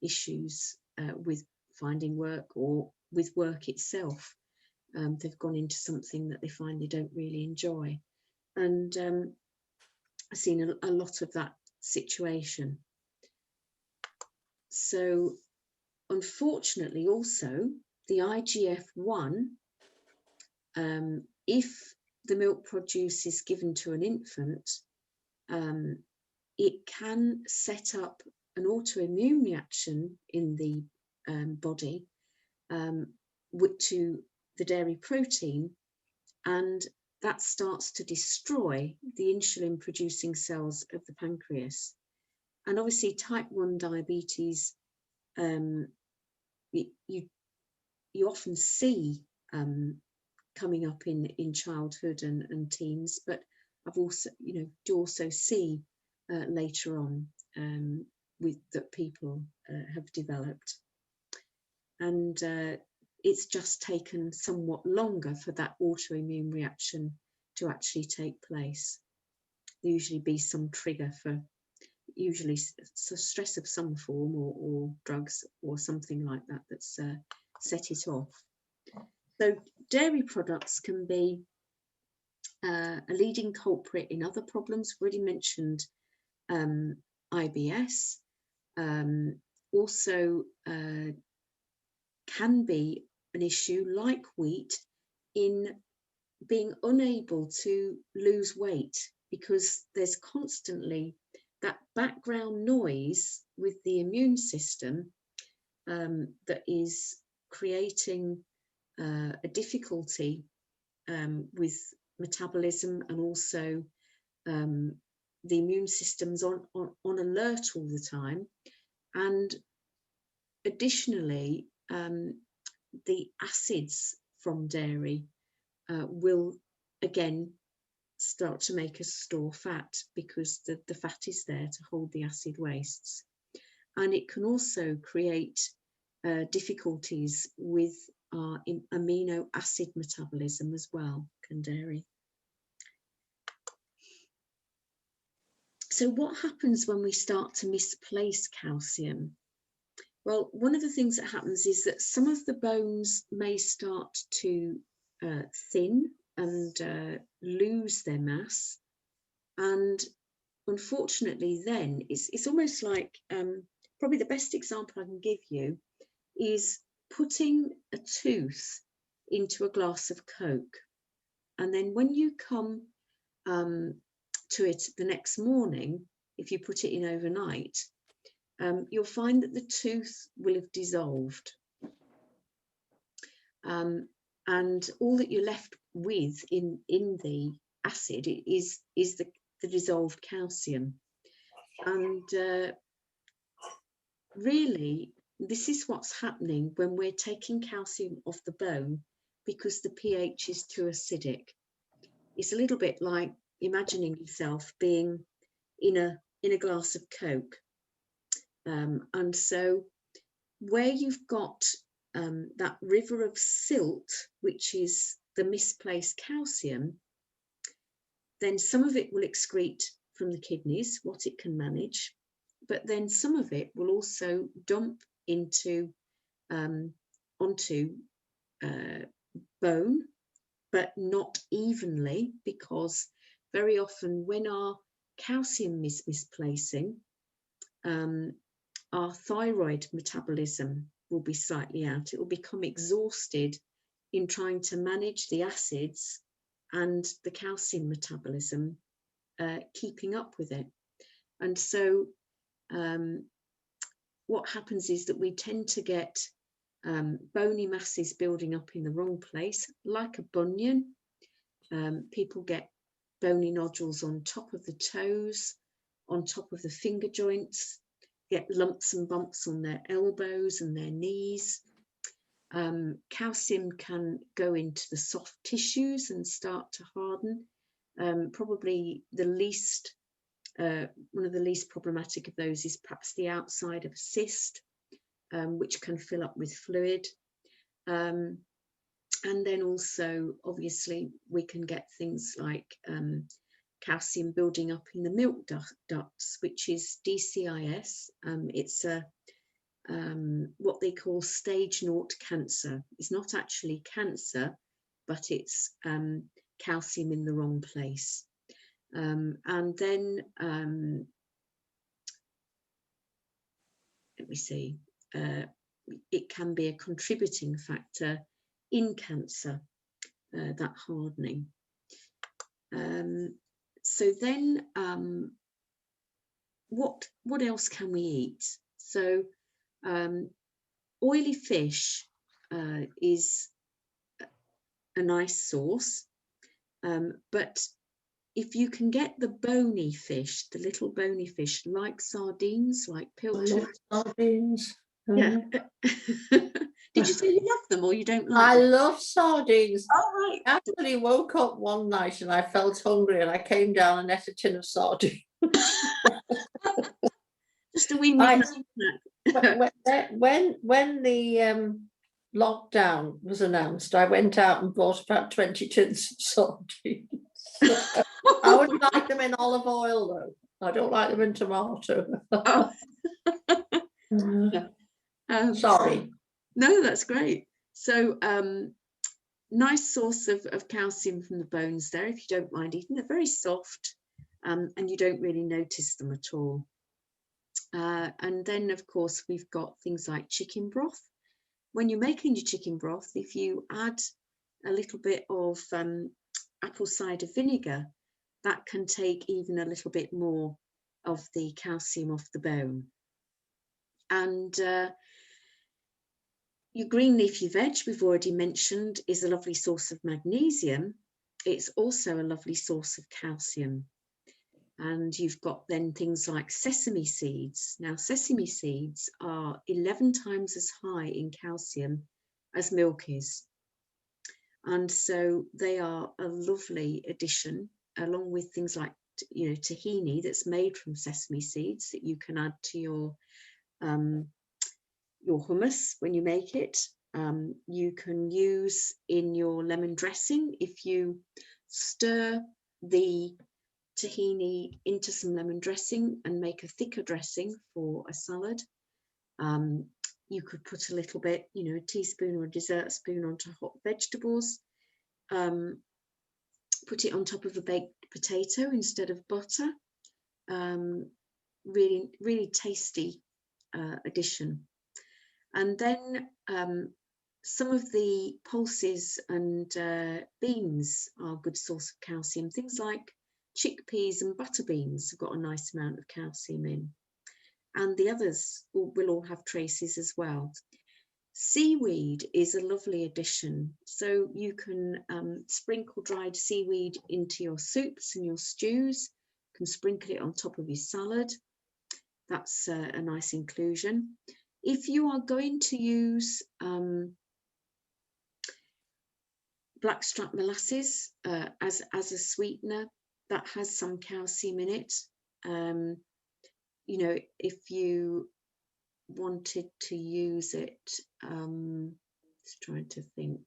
issues with finding work or with work itself. They've gone into something that they find they don't really enjoy. And I've seen a lot of that situation. So unfortunately also the IGF-1, if the milk produce is given to an infant, it can set up an autoimmune reaction in the body to the dairy protein, and that starts to destroy the insulin producing cells of the pancreas. And obviously type 1 diabetes, you often see coming up in childhood and teens, but I've also, you know, do also see later on with that people have developed. And it's just taken somewhat longer for that autoimmune reaction to actually take place. There usually be some trigger for usually stress of some form, or drugs or something like that that's set it off. So dairy products can be a leading culprit in other problems. We've already mentioned IBS. Also can be an issue like wheat in being unable to lose weight, because there's constantly that background noise with the immune system that is creating a difficulty with metabolism, and also the immune system's on alert all the time. And additionally, the acids from dairy will again start to make us store fat, because the fat is there to hold the acid wastes. And it can also create difficulties with our amino acid metabolism as well, can dairy. So what happens when we start to misplace calcium? Well, one of the things that happens is that some of the bones may start to thin and lose their mass. And unfortunately then, it's almost like, probably the best example I can give you is putting a tooth into a glass of Coke. And then when you come to it the next morning, if you put it in overnight, you'll find that the tooth will have dissolved. And all that you're left with in the acid is the dissolved calcium. And really, this is what's happening when we're taking calcium off the bone, because the pH is too acidic. It's a little bit like imagining yourself being in a glass of Coke. And so where you've got that river of silt, which is the misplaced calcium, then some of it will excrete from the kidneys, what it can manage, but then some of it will also dump into onto bone, but not evenly, because very often when our calcium is misplacing, our thyroid metabolism will be slightly out. It will become exhausted in trying to manage the acids and the calcium metabolism, keeping up with it. And so what happens is that we tend to get bony masses building up in the wrong place, like a bunion. People get bony nodules on top of the toes, on top of the finger joints, get lumps and bumps on their elbows and their knees. Calcium can go into the soft tissues and start to harden. Probably the least, one of the least problematic of those is perhaps the outside of a cyst, which can fill up with fluid. And then also, obviously, we can get things like calcium building up in the milk ducts, which is DCIS. It's a what they call stage 0 cancer. It's not actually cancer, but it's calcium in the wrong place. And then let me see, it can be a contributing factor in cancer, that hardening. So then what else can we eat? So oily fish is a nice source, but if you can get the bony fish, the little bony fish, like sardines, like pilchard. Sardines. Yeah. Did you say you love them or you don't like I them? love sardines. Oh, right. I actually woke up one night and I felt hungry and I came down and ate a tin of sardines. Just a wee midnight snack. when the lockdown was announced, I went out and bought about 20 tins of sardines. I would like them in olive oil though. I don't like them in tomato. Oh. Sorry. No, that's great. So nice source of calcium from the bones there, if you don't mind eating. They're very soft, and you don't really notice them at all. And then, of course, we've got things like chicken broth. When you're making your chicken broth, if you add a little bit of apple cider vinegar, that can take even a little bit more of the calcium off the bone. And your green leafy veg, we've already mentioned, is a lovely source of magnesium. It's also a lovely source of calcium. And you've got then things like sesame seeds. Now, sesame seeds are 11 times as high in calcium as milk is. And so they are a lovely addition, along with things like, you know, tahini that's made from sesame seeds that you can add to your hummus when you make it. You can use in your lemon dressing. If you stir the tahini into some lemon dressing and make a thicker dressing for a salad, you could put a little bit, you know, a teaspoon or a dessert spoon onto hot vegetables, put it on top of a baked potato instead of butter. Really, really tasty addition. And then some of the pulses and beans are a good source of calcium. Things like chickpeas and butter beans have got a nice amount of calcium in. And the others will all have traces as well. Seaweed is a lovely addition. So you can sprinkle dried seaweed into your soups and your stews. You can sprinkle it on top of your salad. That's a nice inclusion. If you are going to use blackstrap molasses as a sweetener, that has some calcium in it. You know, if you wanted to use it, just trying to think,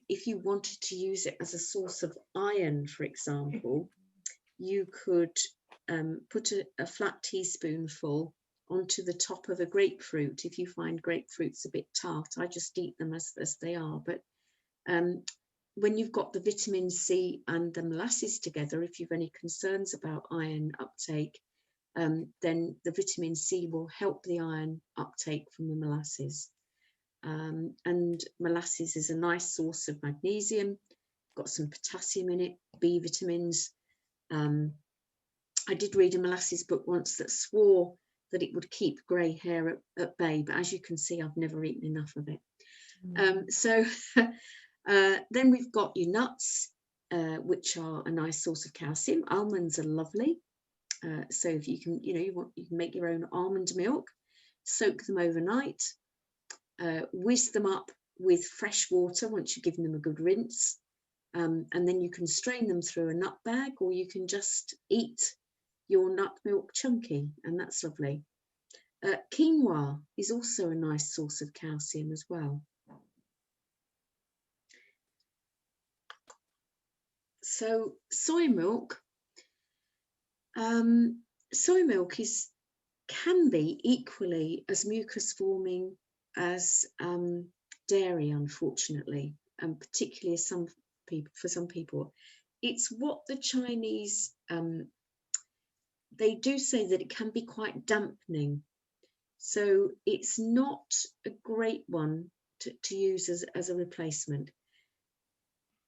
if you wanted to use it as a source of iron, for example, you could put a flat teaspoonful onto the top of a grapefruit. If you find grapefruits a bit tart, I just eat them as they are. But when you've got the vitamin C and the molasses together, if you've any concerns about iron uptake, then the vitamin C will help the iron uptake from the molasses. And molasses is a nice source of magnesium, got some potassium in it, B vitamins. I did read a molasses book once that swore that it would keep grey hair at bay, but as you can see, I've never eaten enough of it. So then we've got your nuts, which are a nice source of calcium. Almonds are lovely. So if you can, you know, you can make your own almond milk, soak them overnight, whiz them up with fresh water once you've given them a good rinse, and then you can strain them through a nut bag, or you can just eat your nut milk chunky, and that's lovely. Quinoa is also a nice source of calcium as well. So soy milk. Soy milk can be equally as mucus forming as dairy, unfortunately, and particularly for some people. It's what the Chinese, they do say that it can be quite dampening. So it's not a great one to use as a replacement.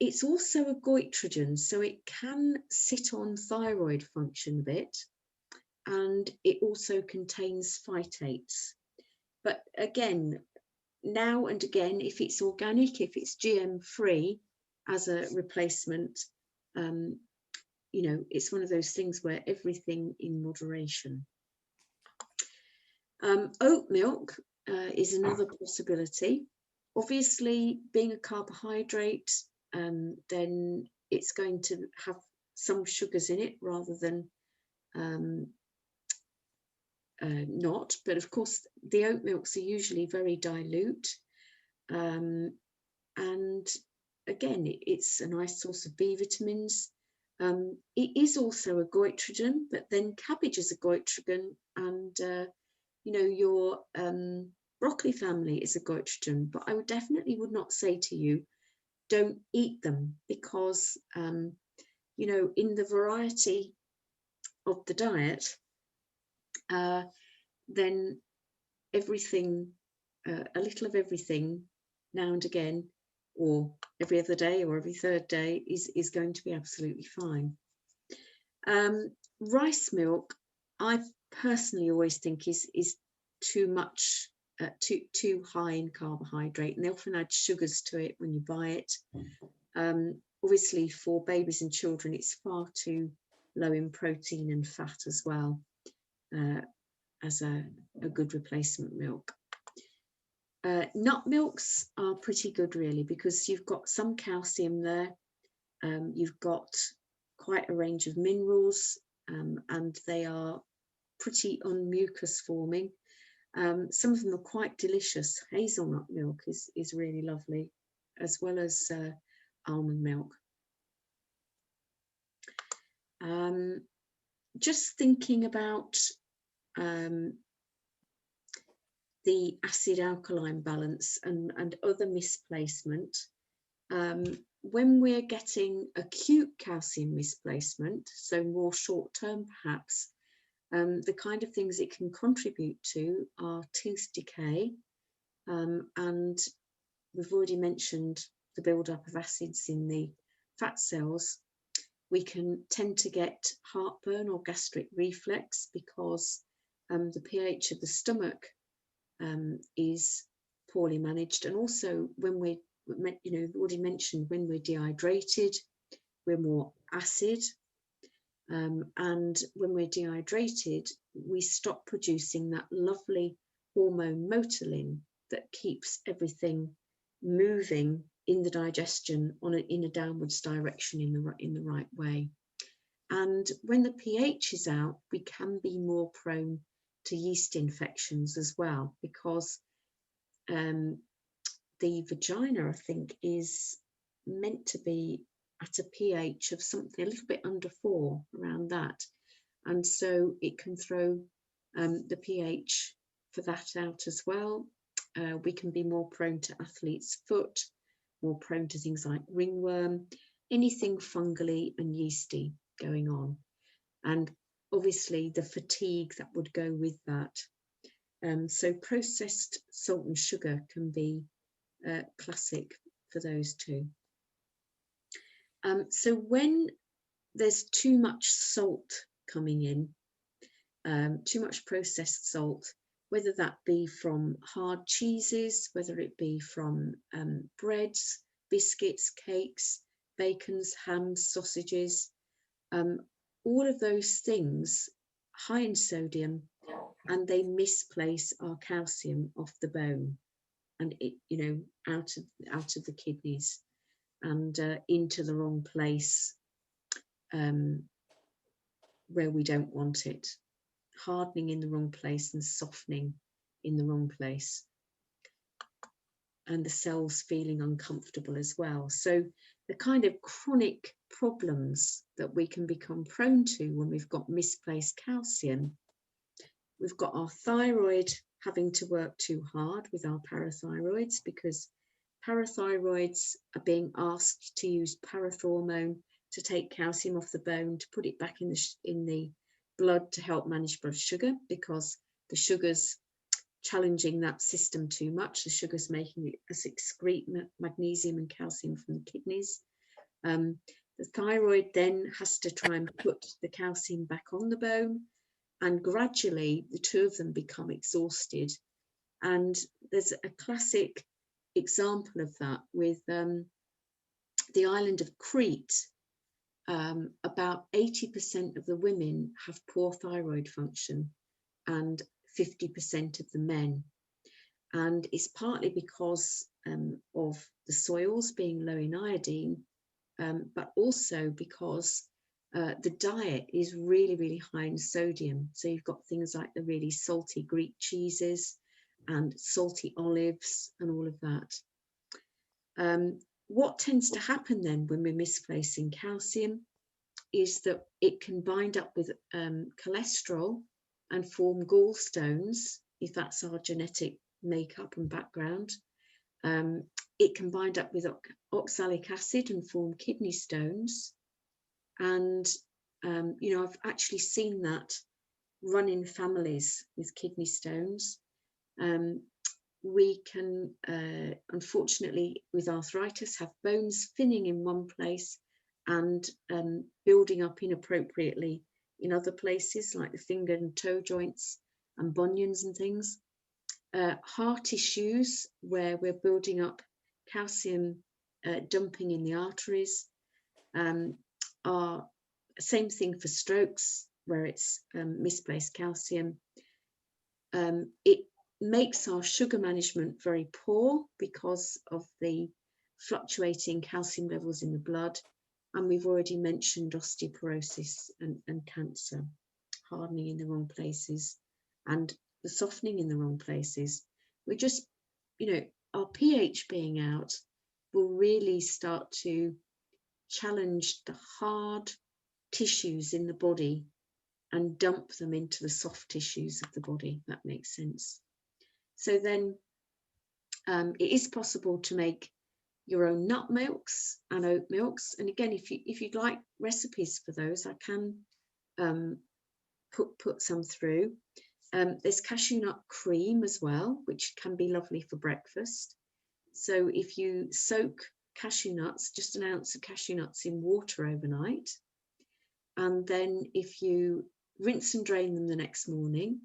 It's also a goitrogen, so it can sit on thyroid function a bit, and it also contains phytates. But again, now and again, if it's organic, if it's GM free as a replacement, you know, it's one of those things where everything in moderation. Oat milk is another possibility. Obviously, being a carbohydrate, then it's going to have some sugars in it rather than not. But of course, the oat milks are usually very dilute. And again, it's a nice source of B vitamins. It is also a goitrogen, but then cabbage is a goitrogen, and you know, your broccoli family is a goitrogen, but I would definitely would not say to you, don't eat them, because, you know, in the variety of the diet, then everything, a little of everything now and again, or every other day or every third day is going to be absolutely fine. Rice milk, I personally always think is too much, too high in carbohydrate, and they often add sugars to it when you buy it. Obviously for babies and children, it's far too low in protein and fat as well, as a good replacement milk. Nut milks are pretty good really, because you've got some calcium there, you've got quite a range of minerals, and they are pretty unmucus forming. Some of them are quite delicious. Hazelnut milk is really lovely, as well as almond milk. Just thinking about the acid alkaline balance and other misplacement. When we're getting acute calcium misplacement, so more short term perhaps, the kind of things it can contribute to are tooth decay, and we've already mentioned the buildup of acids in the fat cells. We can tend to get heartburn or gastric reflux because the pH of the stomach is poorly managed, and also when we're, you know, already mentioned, when we're dehydrated, we're more acid, and when we're dehydrated, we stop producing that lovely hormone motilin that keeps everything moving in the digestion in a downwards direction in the right way. And when the pH is out, we can be more prone to yeast infections as well, because the vagina, I think, is meant to be at a pH of something a little bit under 4, around that, and so it can throw the pH for that out as well. We can be more prone to athlete's foot, more prone to things like ringworm, anything fungally and yeasty going on, and obviously the fatigue that would go with that. So processed salt and sugar can be classic for those two. So when there's too much salt coming in, too much processed salt, whether that be from hard cheeses, whether it be from breads, biscuits, cakes, bacons, hams, sausages, all of those things high in sodium, and they misplace our calcium off the bone, and it, you know, out of the kidneys and into the wrong place, where we don't want it, hardening in the wrong place and softening in the wrong place, and the cells feeling uncomfortable as well. So the kind of chronic problems that we can become prone to when we've got misplaced calcium, we've got our thyroid having to work too hard with our parathyroids, because parathyroids are being asked to use parathormone to take calcium off the bone, to put it back in the blood to help manage blood sugar, because the sugar's challenging that system too much. The sugar's making us excrete magnesium and calcium from the kidneys. The thyroid then has to try and put the calcium back on the bone, and gradually the two of them become exhausted. And there's a classic example of that with the island of Crete. About 80% of the women have poor thyroid function, and 50% of the men. And it's partly because of the soils being low in iodine, but also because the diet is really, really high in sodium. So you've got things like the really salty Greek cheeses and salty olives and all of that. What tends to happen then when we're misplacing calcium is that it can bind up with cholesterol and form gallstones, if that's our genetic makeup and background. It can bind up with oxalic acid and form kidney stones. And, you know, I've actually seen that run in families with kidney stones. We can, unfortunately, with arthritis, have bones thinning in one place and building up inappropriately in other places, like the finger and toe joints and bunions and things. Heart issues, where we're building up calcium dumping in the arteries, are same thing for strokes, where it's misplaced calcium. It makes our sugar management very poor because of the fluctuating calcium levels in the blood. And we've already mentioned osteoporosis and cancer, hardening in the wrong places and the softening in the wrong places. We're just, you know, our pH being out will really start to challenge the hard tissues in the body and dump them into the soft tissues of the body. That makes sense. So then it is possible to make your own nut milks and oat milks. And again, if you'd like recipes for those, I can put some through. There's cashew nut cream as well, which can be lovely for breakfast. So if you soak cashew nuts, just an ounce of cashew nuts in water overnight, and then if you rinse and drain them the next morning,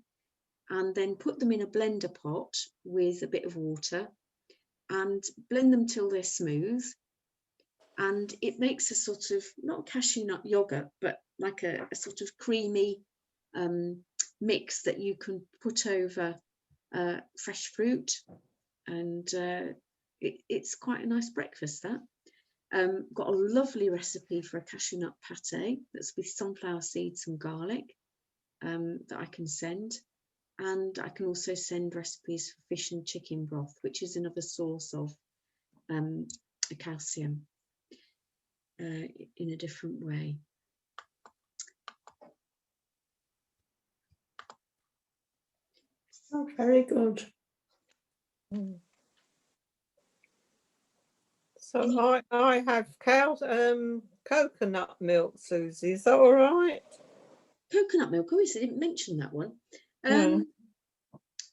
and then put them in a blender pot with a bit of water and blend them till they're smooth. And it makes a sort of, not cashew nut yogurt, but like a sort of creamy mix that you can put over fresh fruit. And it's quite a nice breakfast, that. Got a lovely recipe for a cashew nut pate that's with sunflower seeds and garlic that I can send. And I can also send recipes for fish and chicken broth, which is another source of calcium in a different way. Oh, very good. So I have coconut milk, Susie. Is that all right? Coconut milk. Oh, I didn't mention that one. No.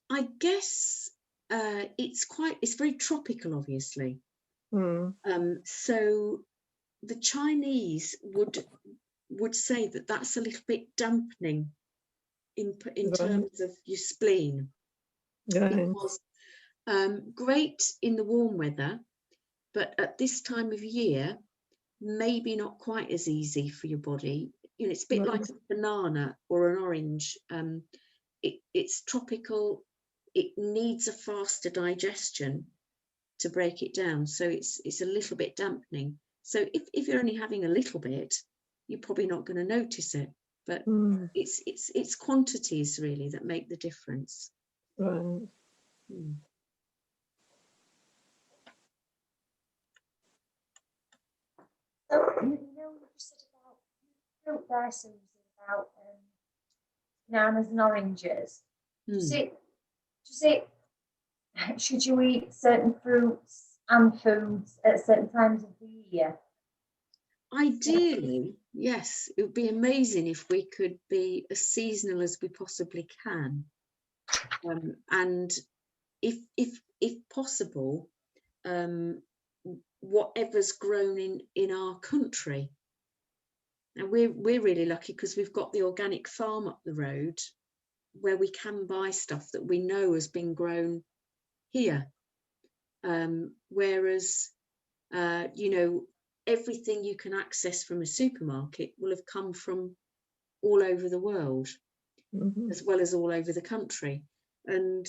I guess it's very tropical, obviously. So the Chinese would say that that's a little bit dampening in terms of your spleen. Because great in the warm weather, but at this time of year, maybe not quite as easy for your body. You know, it's a bit like a banana or an orange. It's tropical. It needs a faster digestion to break it down, so it's a little bit dampening. So if you're only having a little bit, you're probably not going to notice it. But it's quantities really that make the difference. Right. So, you said about fruit there, Susie, about bananas and oranges. Should you eat certain fruits and foods at certain times of the year? Ideally, yes. It would be amazing if we could be as seasonal as we possibly can, and if possible, whatever's grown in our country. And we're really lucky because we've got the organic farm up the road where we can buy stuff that we know has been grown here. Whereas, you know, everything you can access from a supermarket will have come from all over the world, as well as all over the country. And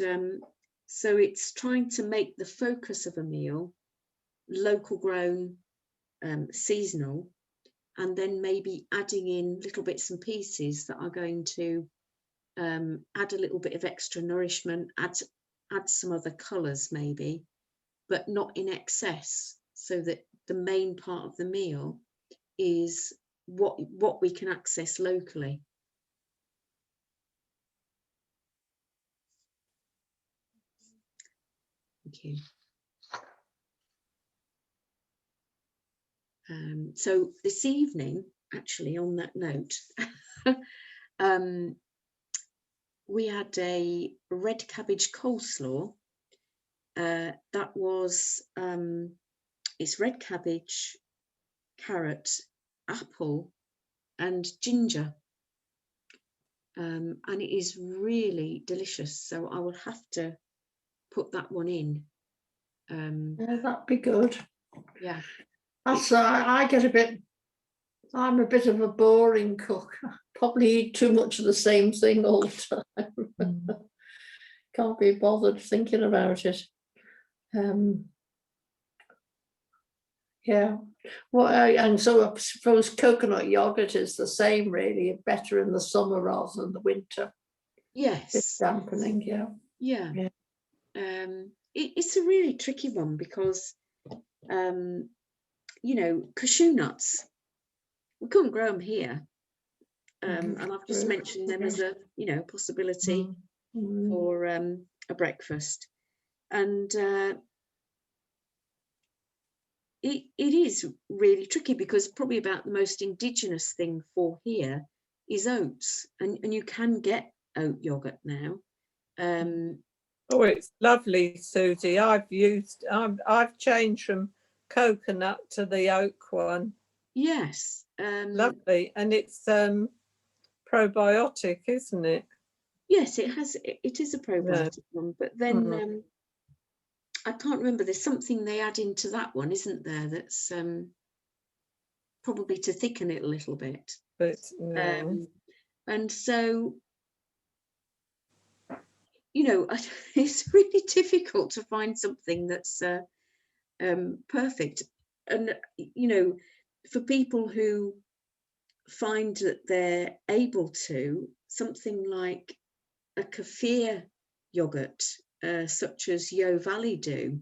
so it's trying to make the focus of a meal local grown, seasonal, and then maybe adding in little bits and pieces that are going to add a little bit of extra nourishment, add some other colours maybe, but not in excess, so that the main part of the meal is what we can access locally. Thank you. So this evening, actually, on that note, we had a red cabbage coleslaw. That was, it's red cabbage, carrot, apple, and ginger. And it is really delicious. So I will have to put that one in. Yeah, that'd be good. Yeah. That's I get a bit. I'm a bit of a boring cook. Probably eat too much of the same thing all the time. Can't be bothered thinking about it. Yeah. Well, and so I suppose coconut yogurt is the same, really, better in the summer rather than the winter. It's Yes. dampening, yeah. Yeah. Yeah. It's a really tricky one because, you know, cashew nuts, we couldn't grow them here. And I've just mentioned them as a, you know, possibility for a breakfast. And it is really tricky because probably about the most indigenous thing for here is oats, and you can get oat yogurt now. Oh, it's lovely, Susie. I've changed from coconut to the oat one. Yes. Lovely, and it's probiotic, isn't it? Yes, it is a probiotic one, but then I can't remember, there's something they add into that one, isn't there, that's probably to thicken it a little bit. But no. And so, you know, it's really difficult to find something that's perfect. And, you know, for people who find that they're able to, something like a kefir yogurt, such as Yo Valley do,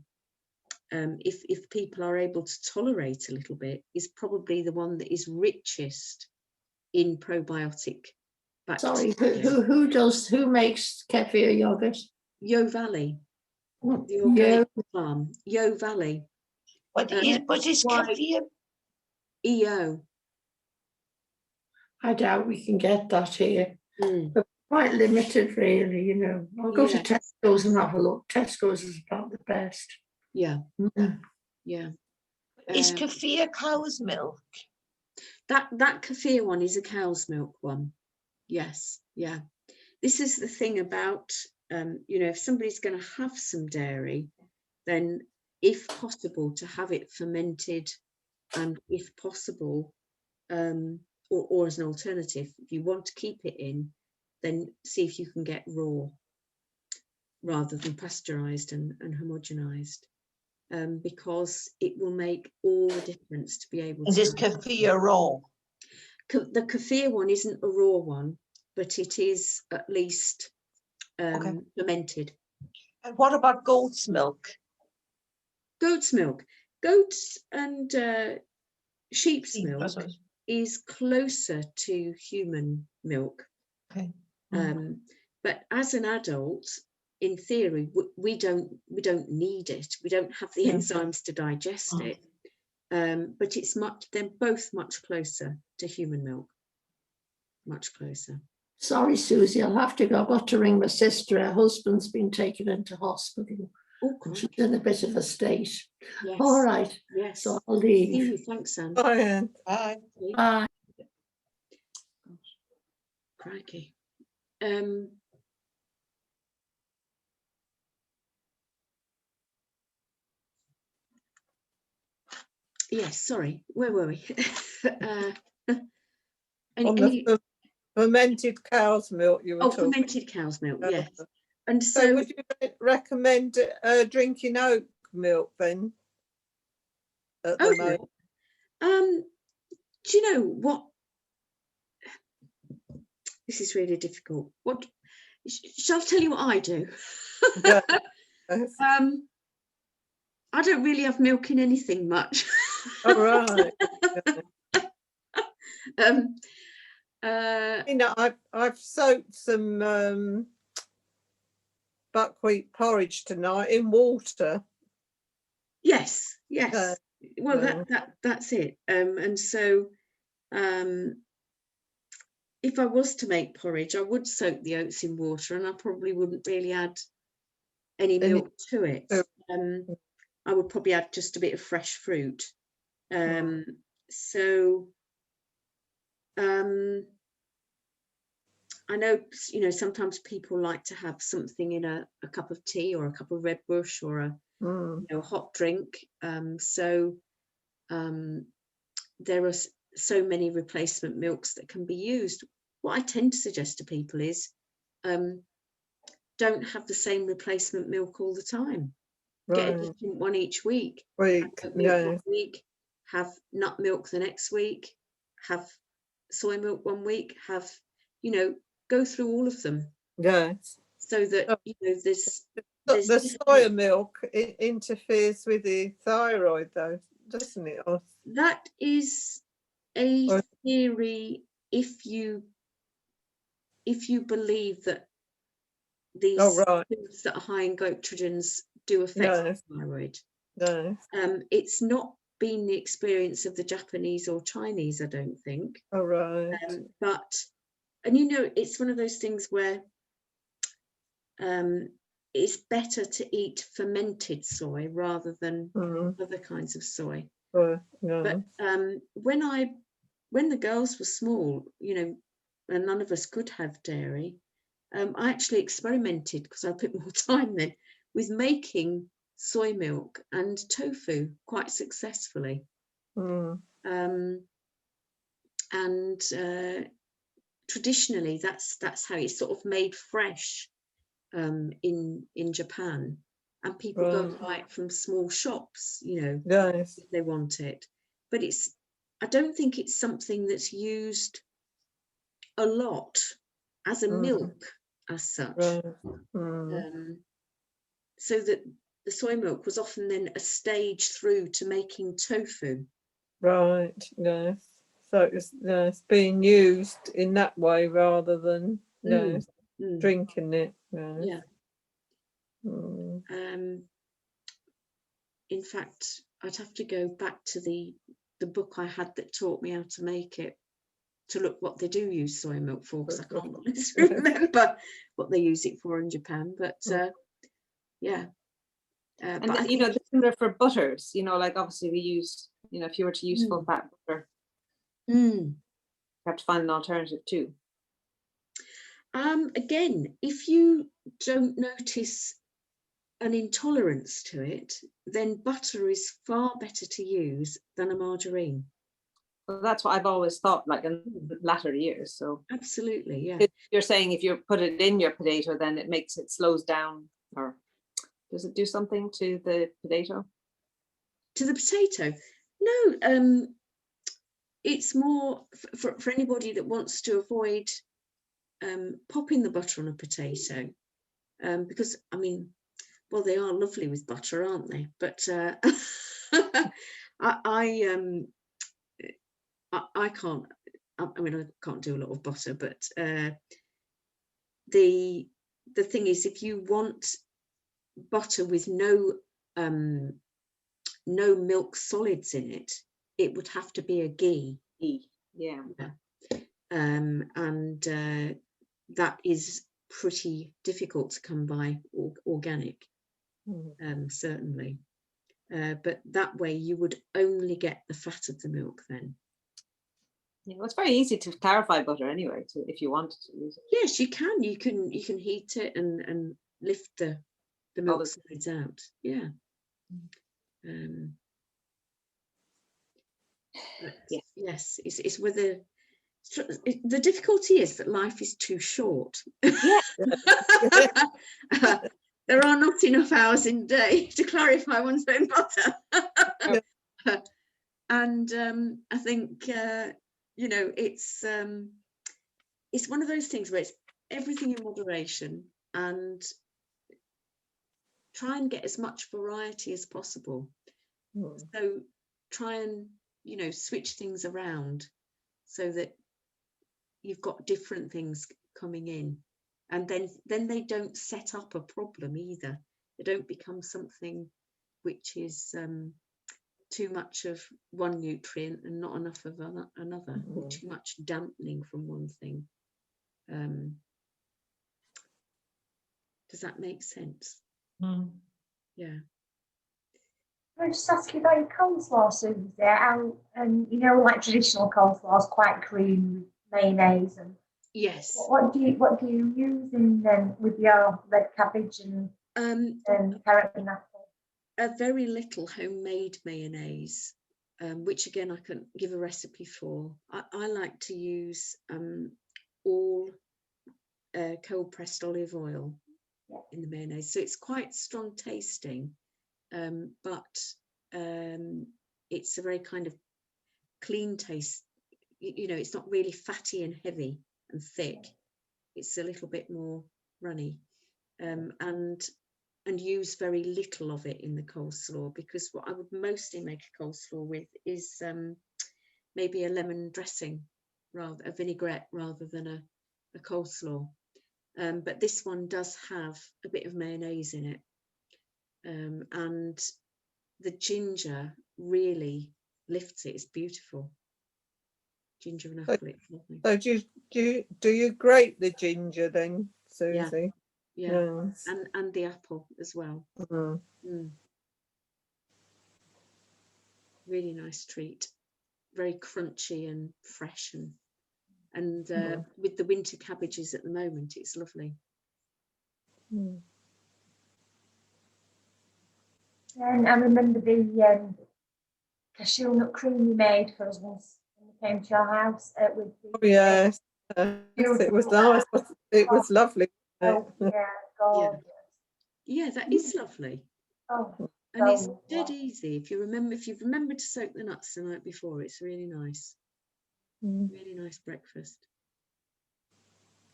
if people are able to tolerate a little bit, is probably the one that is richest in probiotic bacteria. Sorry, who makes kefir yogurt? Yo Valley, Oh, the organic farm. Yo Valley. What is kefir? EO. I doubt we can get that here. But quite limited, really, you know. I'll go to Tesco's and have a look. Tesco's is about the best. Yeah. Yeah. Is kefir cow's milk? That kefir one is a cow's milk one. Yes. Yeah. This is the thing about, you know, if somebody's going to have some dairy, then if possible to have it fermented, and if possible, or as an alternative, if you want to keep it in, then see if you can get raw rather than pasteurized and homogenized, because it will make all the difference to be able to. Is kefir raw? The kefir one isn't a raw one, but it is at least fermented. And what about goat's milk? Goat's milk. Goats and sheep's milk is closer to human milk. Okay. But as an adult, in theory, we don't need it. We don't have the enzymes to digest it. But they're both much closer to human milk. Much closer. Sorry, Susie, I'll have to go. I've got to ring my sister. Her husband's been taken into hospital. She's in a bit of a state. Yes. All right. Yes. So I'll leave. Thanks, Anne. Bye, Anne. Bye. Bye. Crikey. Yes, sorry. Where were we? On the fermented cow's milk you were talking. Fermented cow's milk, yes. And so would you recommend drinking oat milk then? At the moment? Do you know what? This is really difficult. What? Shall I tell you what I do? Yes. I don't really have milk in anything much. All right. You know, I've soaked some buckwheat porridge tonight in water. Yes, yes. Well, no. that's it. And so if I was to make porridge, I would soak the oats in water, and I probably wouldn't really add any milk to it. I would probably add just a bit of fresh fruit. So I know, you know, sometimes people like to have something in a cup of tea or a cup of red bush or a you know, hot drink. So there are so many replacement milks that can be used. What I tend to suggest to people is don't have the same replacement milk all the time. Get a different one each week. Have oat milk one week, have nut milk the next week, have soy milk one week, have, you know, go through all of them. Yes. So that, you know, there's the soya milk, it interferes with the thyroid though, doesn't it? That is a theory if you believe that these foods that are high in goitrogens do affect the thyroid. It's not been the experience of the Japanese or Chinese, I don't think. But, and you know, it's one of those things where it's better to eat fermented soy rather than other kinds of soy. But when the girls were small, you know, and none of us could have dairy, I actually experimented, because I put more time then, with making soy milk and tofu quite successfully. And traditionally, that's how it's sort of made fresh in Japan, and people go and buy it from small shops, you know, if they want it. But I don't think it's something that's used a lot as a milk as such. So that the soy milk was often then a stage through to making tofu. So it's being used in that way rather than drinking it. In fact, I'd have to go back to the book I had that taught me how to make it, to look what they do use soy milk for, because I can't remember what they use it for in Japan. But yeah. And but you know, similar for butters, you know, like obviously we use, you know, if you were to use full fat butter, you have to find an alternative too. Again, if you don't notice an intolerance to it, then butter is far better to use than a margarine. Well, that's what I've always thought, like in the latter years. So absolutely, yeah. You're saying if you put it in your potato, then it slows down, or does it do something to the potato? To the potato? No, it's more for anybody that wants to avoid popping the butter on a potato, because I mean, well, they are lovely with butter, aren't they? But I can't. I mean, I can't do a lot of butter, but the thing is, if you want butter with no milk solids in it, it would have to be a ghee. Yeah. And that is pretty difficult to come by organic, certainly. But that way you would only get the fat of the milk then. Yeah, well, it's very easy to clarify butter anyway, if you wanted to use it. Yes, you can. You can heat it and lift the milk solids out. Yeah. Yes, it's whether the difficulty is that life is too short. Yeah. There are not enough hours in the day to clarify one's own butter. And I think you know, it's one of those things where it's everything in moderation, and try and get as much variety as possible. So try and, you know, switch things around so that you've got different things coming in. And then they don't set up a problem either. They don't become something which is too much of one nutrient and not enough of another, or too much dampening from one thing. Does that make sense? Yeah. Can I just ask you about your coleslaw, Susie? How, and you know, like traditional coleslaw is quite creamy with mayonnaise, and Yes. what do you use in then with your red cabbage and carrot and apple? A very little homemade mayonnaise, which again I can give a recipe for. I like to use all cold pressed olive oil in the mayonnaise, so it's quite strong tasting, but it's a very kind of clean taste. You know, it's not really fatty and heavy and thick. It's a little bit more runny, and use very little of it in the coleslaw, because what I would mostly make a coleslaw with is maybe a lemon dressing, rather a vinaigrette rather than a coleslaw. But this one does have a bit of mayonnaise in it, and the ginger really lifts it. It's beautiful. Ginger and apple. It's lovely. So do you grate the ginger then, Susie? Yeah. Yes. And the apple as well. Really nice treat. Very crunchy and fresh, and with the winter cabbages at the moment, it's lovely. And I remember the cashew nut cream you made for us once when we came to your house with the, Yes, it was nice. It was lovely. oh, yeah, gorgeous. Yeah, that is lovely. Oh, And it's so dead easy if you've remembered to soak the nuts the night before. It's really nice. Really nice breakfast.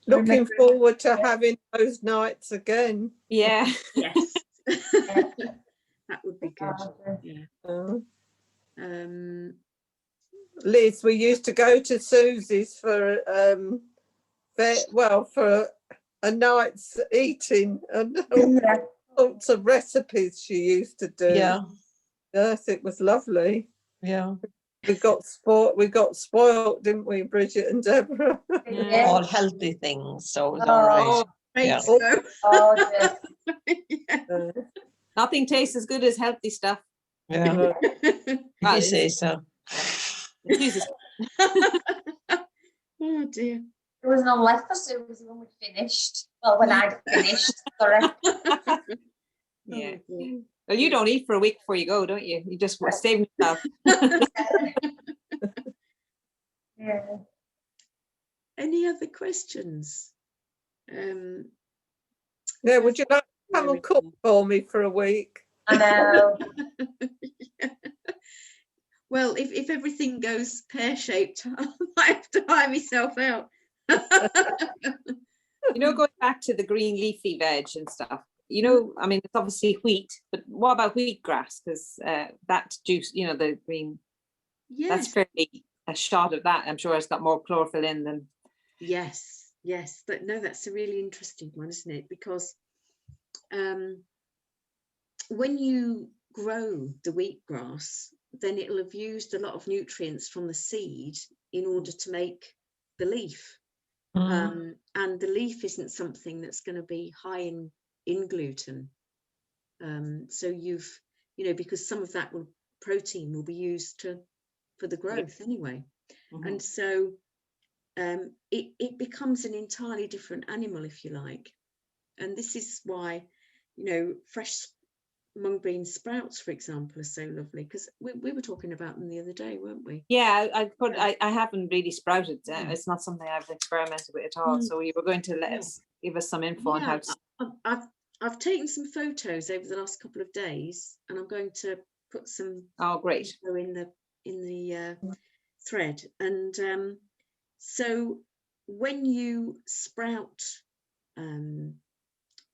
Looking forward to having those nights again. Yeah. Yes. That would be good. Yeah. Liz, we used to go to Susie's for for a night's eating, and all sorts of recipes she used to do. Yeah. Yes, it was lovely. Yeah. We got spoiled, didn't we, Bridget and Deborah? Yeah. All healthy things, so it was all right. Yeah. Yeah. Nothing tastes as good as healthy stuff. Yeah. Well, You say so. Jesus. Oh dear. There was none left for Susie when we finished. Well, when I'd finished, sorry. Yeah. Well, you don't eat for a week before you go, don't you? You just save yourself. Yeah. Any other questions? Yeah, would you like to come and cook for me for a week? I know. Well, if everything goes pear-shaped, I might have to hire myself out. You know, going back to the green leafy veg and stuff, you know, I mean, it's obviously wheat, but what about wheatgrass? Because that juice, you know, the green, that's fairly a shot of that. I'm sure it's got more chlorophyll in than. Yes. But no, that's a really interesting one, isn't it? Because when you grow the wheatgrass, then it'll have used a lot of nutrients from the seed in order to make the leaf. And the leaf isn't something that's going to be high in gluten. So because some of that protein will be used for the growth anyway. And so it becomes an entirely different animal, if you like. And this is why, fresh mung bean sprouts, for example, are so lovely, because we were talking about them the other day, weren't we? Yeah, I haven't really sprouted. It's not something I've experimented with at all. So you were going to give us some info on how to. I've taken some photos over the last couple of days, and I'm going to put some great in the thread. And so when you sprout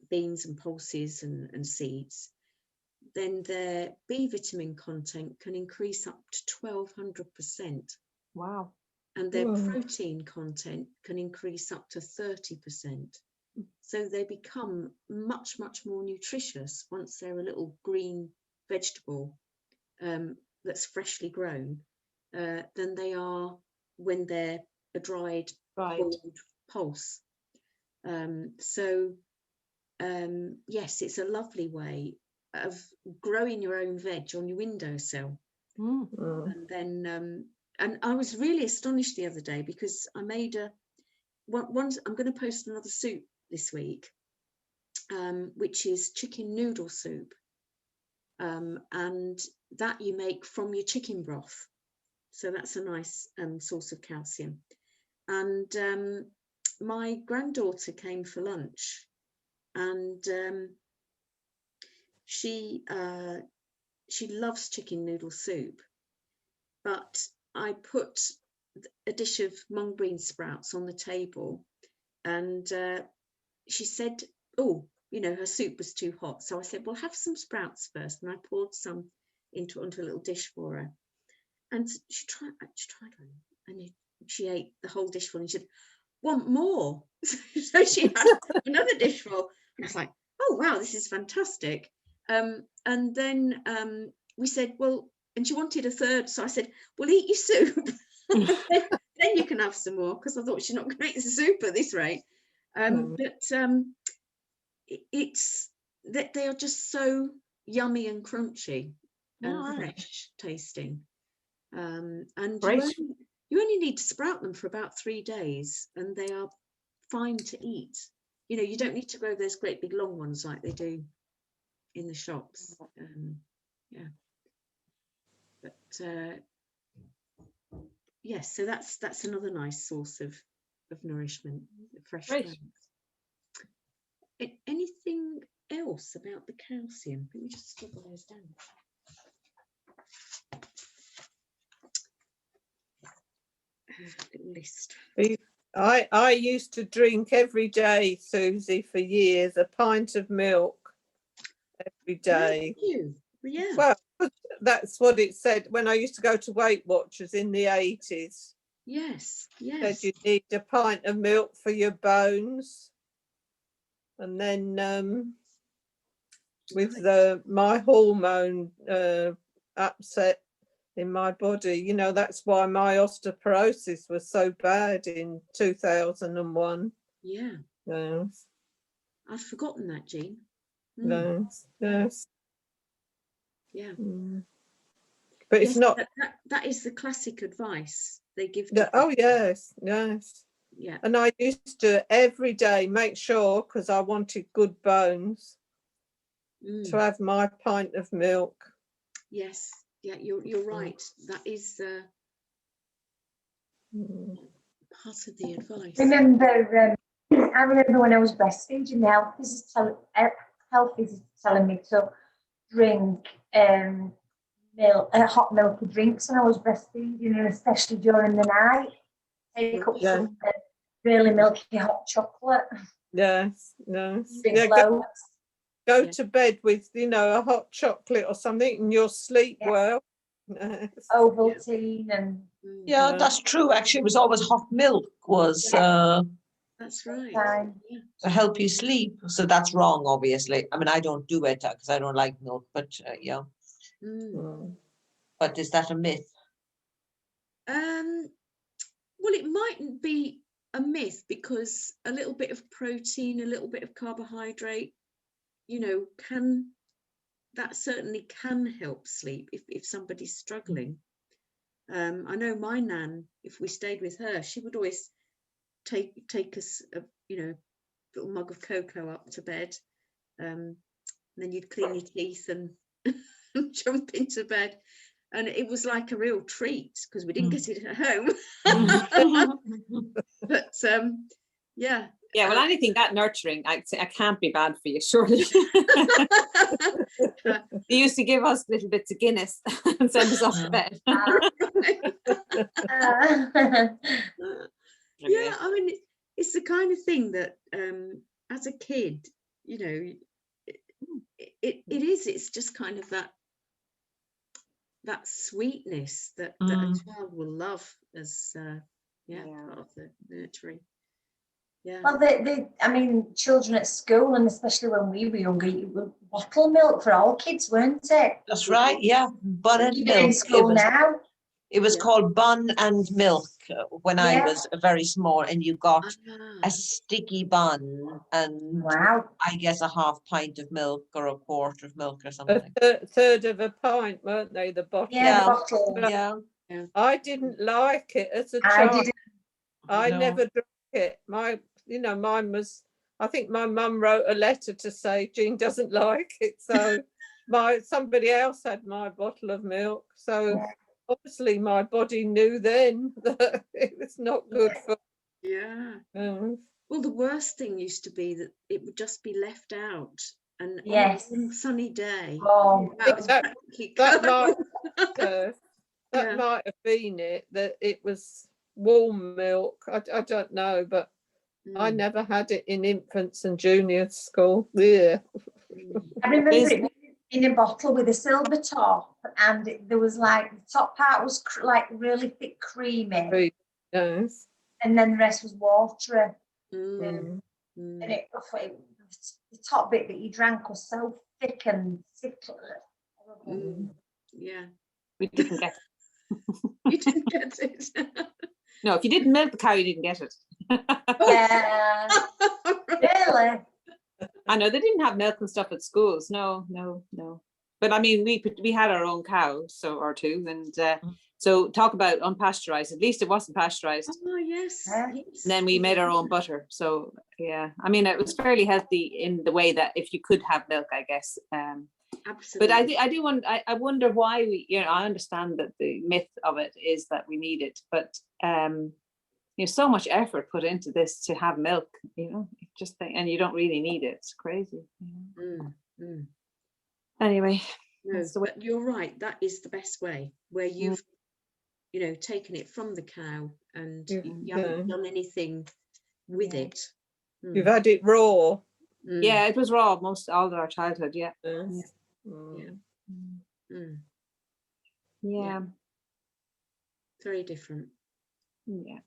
beans and pulses and seeds, then their B vitamin content can increase up to 1200%. Wow. And their protein content can increase up to 30%. So they become much, much more nutritious once they're a little green vegetable that's freshly grown than they are when they're a dried boiled pulse. Yes, it's a lovely way of growing your own veg on your windowsill. And then and I was really astonished the other day because I made I'm going to post another soup this week, which is chicken noodle soup, and that you make from your chicken broth, so that's a nice source of calcium. And my granddaughter came for lunch, and she loves chicken noodle soup, but I put a dish of mung bean sprouts on the table, and she said, oh, you know, her soup was too hot. So I said, well, have some sprouts first. And I poured some onto a little dish for her. And she tried one, and she ate the whole dish full, and she said, want more? So she had another dish full. And I was like, oh, wow, this is fantastic. And then we said, well, and she wanted a third. So I said, well, eat your soup. Then you can have some more, because I thought she's not going to eat the soup at this rate. But it's that they are just so yummy and crunchy and fresh tasting. And you only need to sprout them for about 3 days, and they are fine to eat. You know, you don't need to grow those great big long ones like they do in the shops. Yeah. But yes, so that's another nice source of nourishment, fresh sprouts. Anything else about the calcium? Let me just scribble those down. Little list. I used to drink every day, Susie, for years, a pint of milk every day. Yeah. Well, that's what it said when I used to go to Weight Watchers in the 80s. Yes. Said you need a pint of milk for your bones. And then with my hormone upset in my body, you know, that's why my osteoporosis was so bad in 2001. Yeah. Yes. I've forgotten that, Jean. Yes. Yeah. But it's not. That is the classic advice they give. Oh yes. Yeah. And I used to every day make sure, because I wanted good bones, to have my pint of milk. Yes. Yeah, you're right. That is part of the advice. I remember when I was breastfeeding, the health visitor telling me to drink hot milky drinks when I was breastfeeding, and especially during the night. Take up some really milky hot chocolate. Yes. Go to bed with, you know, a hot chocolate or something, and you'll sleep well. Ovaltine and that's true. Actually, it was always hot milk was that's right. To help you sleep. So that's wrong, obviously. I mean, I don't do it because I don't like milk, but yeah. But is that a myth? Well, it mightn't be a myth, because a little bit of protein, a little bit of carbohydrate, you know, that certainly can help sleep if somebody's struggling. I know my nan, if we stayed with her, she would always take us a little mug of cocoa up to bed, and then you'd clean your teeth and jump into bed, and it was like a real treat, because we didn't get it at home. But well, anything that nurturing, I'd say, I can't be bad for you, surely. They used to give us little bits of Guinness and send us off to bed. Yeah, I mean, it's the kind of thing that as a kid, you know, it's just kind of that sweetness that a child will love as part of the nurturing. Yeah. Well, I mean, children at school, and especially when we were younger, it was bottle milk for all kids, weren't it? That's right, yeah, bun and Even in milk. school now. It was Yeah. called bun and milk when I Yeah. was very small, and you got Ah, a sticky bun and Wow. I guess a half pint of milk or a quarter of milk or A something. third of a pint, weren't they? The bottle. Yeah, the Yeah. bottle. Yeah, I didn't like it as a I child. didn't. I No. never drank it. Mine was, I think my mum wrote a letter to say Jean doesn't like it. So somebody else had my bottle of milk. So Yeah. obviously my body knew then that it was not good for. yeah. Well, the worst thing used to be that it would just be left out, and Yes. on a sunny day, Oh, that was That- practically that might- curdled. that Yeah. might have been it, that it was warm milk. I don't know, but I Mm, never had it in infants and junior school. Yeah. mm. I remember There's- it in a bottle with a silver top, and there was like the top part was like really thick creamy, Yes. and then the rest was watery. Mm, Mm. And the top bit that you drank was so thick and sickly. mm. Yeah. We didn't get You didn't get it. no, if you didn't milk the cow, you didn't get it. Yeah, really. I know they didn't have milk and stuff at schools. No. But I mean, we had our own cow, or two, and so talk about unpasteurized. At least it wasn't pasteurized. Oh yes. Yeah. Yes. And then we made our own butter. So yeah, I mean, it was fairly healthy in the way that if you could have milk, I guess. Absolutely. But I wonder why I understand that the myth of it is that we need it, but so much effort put into this to have milk, and you don't really need it. It's crazy. Mm, mm. Anyway, No, that's the way. but you're right. That is the best way, where you've, taken it from the cow and you haven't done anything with Yeah. it. Mm, You've had it raw. mm, Yeah, it was raw all of our childhood. Yeah. Yes. Yeah. mm. Yeah. Very different. Yeah.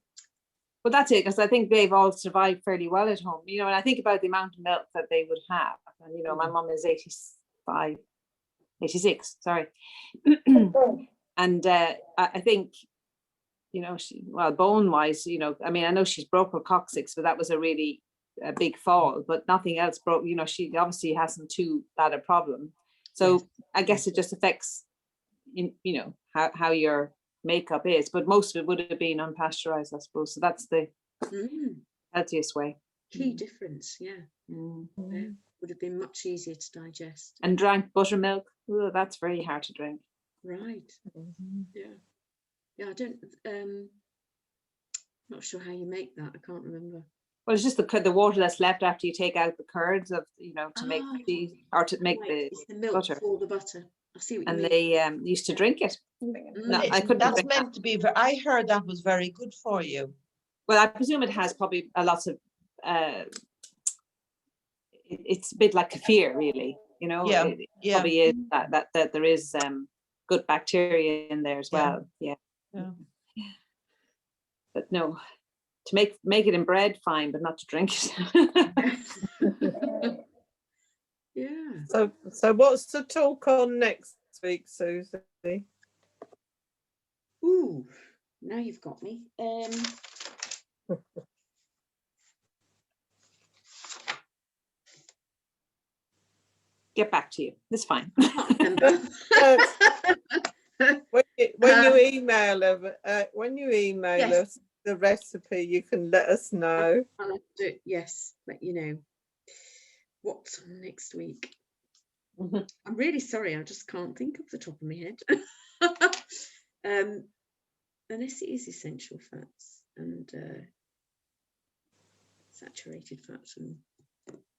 Well, that's it, because I think they've all survived fairly well at home. And I think about the amount of milk that they would have. And, my mum is 86, sorry. And I think, bone wise, I mean, I know she's broke her coccyx, but that was a big fall, but nothing else broke. She obviously hasn't too bad a problem. So Yes. I guess it just affects, how your makeup is, but most of it would have been unpasteurized, I suppose. So that's the healthiest way. Key difference. Yeah. Mm. Yeah. Would have been much easier to digest. And drank buttermilk. Oh, that's very hard to drink. Right. Yeah. Yeah. I don't. Not sure how you make that. I can't remember. Well, it's just the water that's left after you take out the curds of, to make Oh, cheese or to make right. It's the milk butter. for the butter. I see what you And mean. they used to drink it. No, I couldn't That's drink that. meant to be, I heard that was very good for you. Well, I presume it has probably a lot of, it's a bit like kefir, really, Yeah, it yeah. probably is that there is good bacteria in there as Yeah. well. Yeah. Yeah. But no, to make it in bread, fine, but not to drink it. Yeah. So what's the talk on next week, Susie? Ooh, now you've got me. Get back to you. It's fine. When you email Yes. us the recipe, you can let us know. I'll have to do it, yes, let you know what's on next week. I'm really sorry, I just can't think off the top of my head. Unless it is essential fats and saturated fats.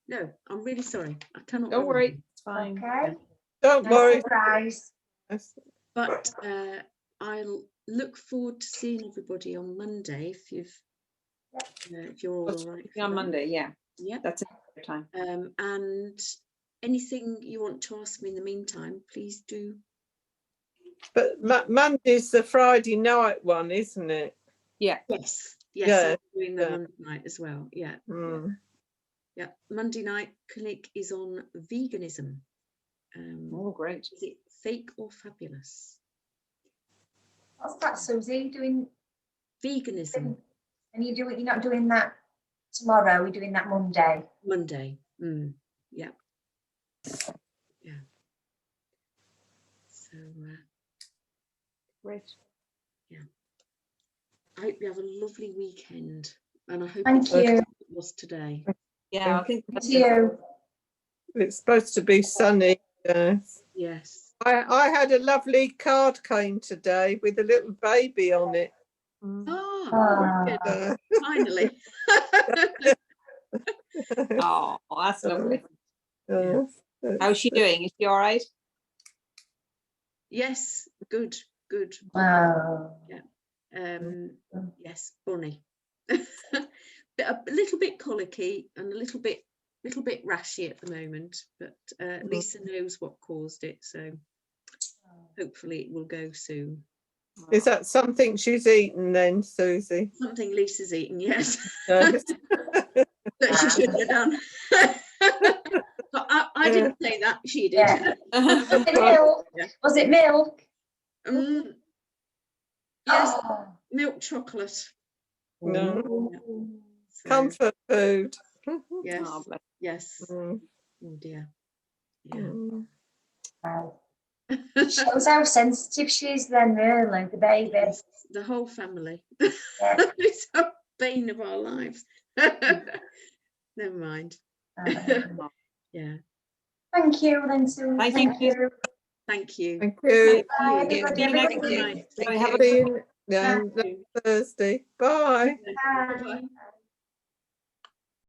No, I'm really sorry. I cannot. Don't remember. worry, it's fine. Okay. Don't No worry. surprise. But I'll look forward to seeing everybody on Monday if you're all right. for On that. Monday, yeah. Yeah. That's it. Time. And anything you want to ask me in the meantime, please do. But Monday's the Friday night one, isn't it? Yeah. Yes. Yes, Yeah, I'm doing the yeah. Monday night as well. Yeah. Mm. Yeah. Monday night clinic is on veganism. Oh, great. Is it fake or fabulous? What's that, Susie? Are you doing, Veganism. and you're not doing that tomorrow, we're doing that Monday. Monday. Yeah. Yeah. So Great. I hope you have a lovely weekend, and I hope Thank it's better you. than it was today. Yeah, I think To you. It's supposed to be sunny. Yes. Yes. I had a lovely card came today with a little baby on it. Ah, very good. Finally. oh, that's lovely. Yes. How's she doing? Is she all right? Yes, good. Wow. Yes, bunny. A little bit colicky and a little bit rashy at the moment, but Lisa knows what caused it, so hopefully it will go soon. Is that something she's eaten then, Susie? Something Lisa's eaten, yes. Yes. That she shouldn't have done. But I didn't say that, she did. Yeah. Was it milk? Yeah. Was it milk? Yes, Oh. milk chocolate. No. So, Comfort food. yes, Oh, bless. yes. Mm. Oh dear. Yeah. Mm. Wow. Shows how sensitive she is then, really, the baby. Yes, the whole family. Yeah. It's a bane of our lives. Never mind. Yeah. Thank you, then, Sue. Thank Thank you. you. Thank you. Thank you. Bye, Thank you. everybody. See you next Everybody. week. Thank Have a you. good See you Thank next Thursday. Bye. Bye. Bye-bye.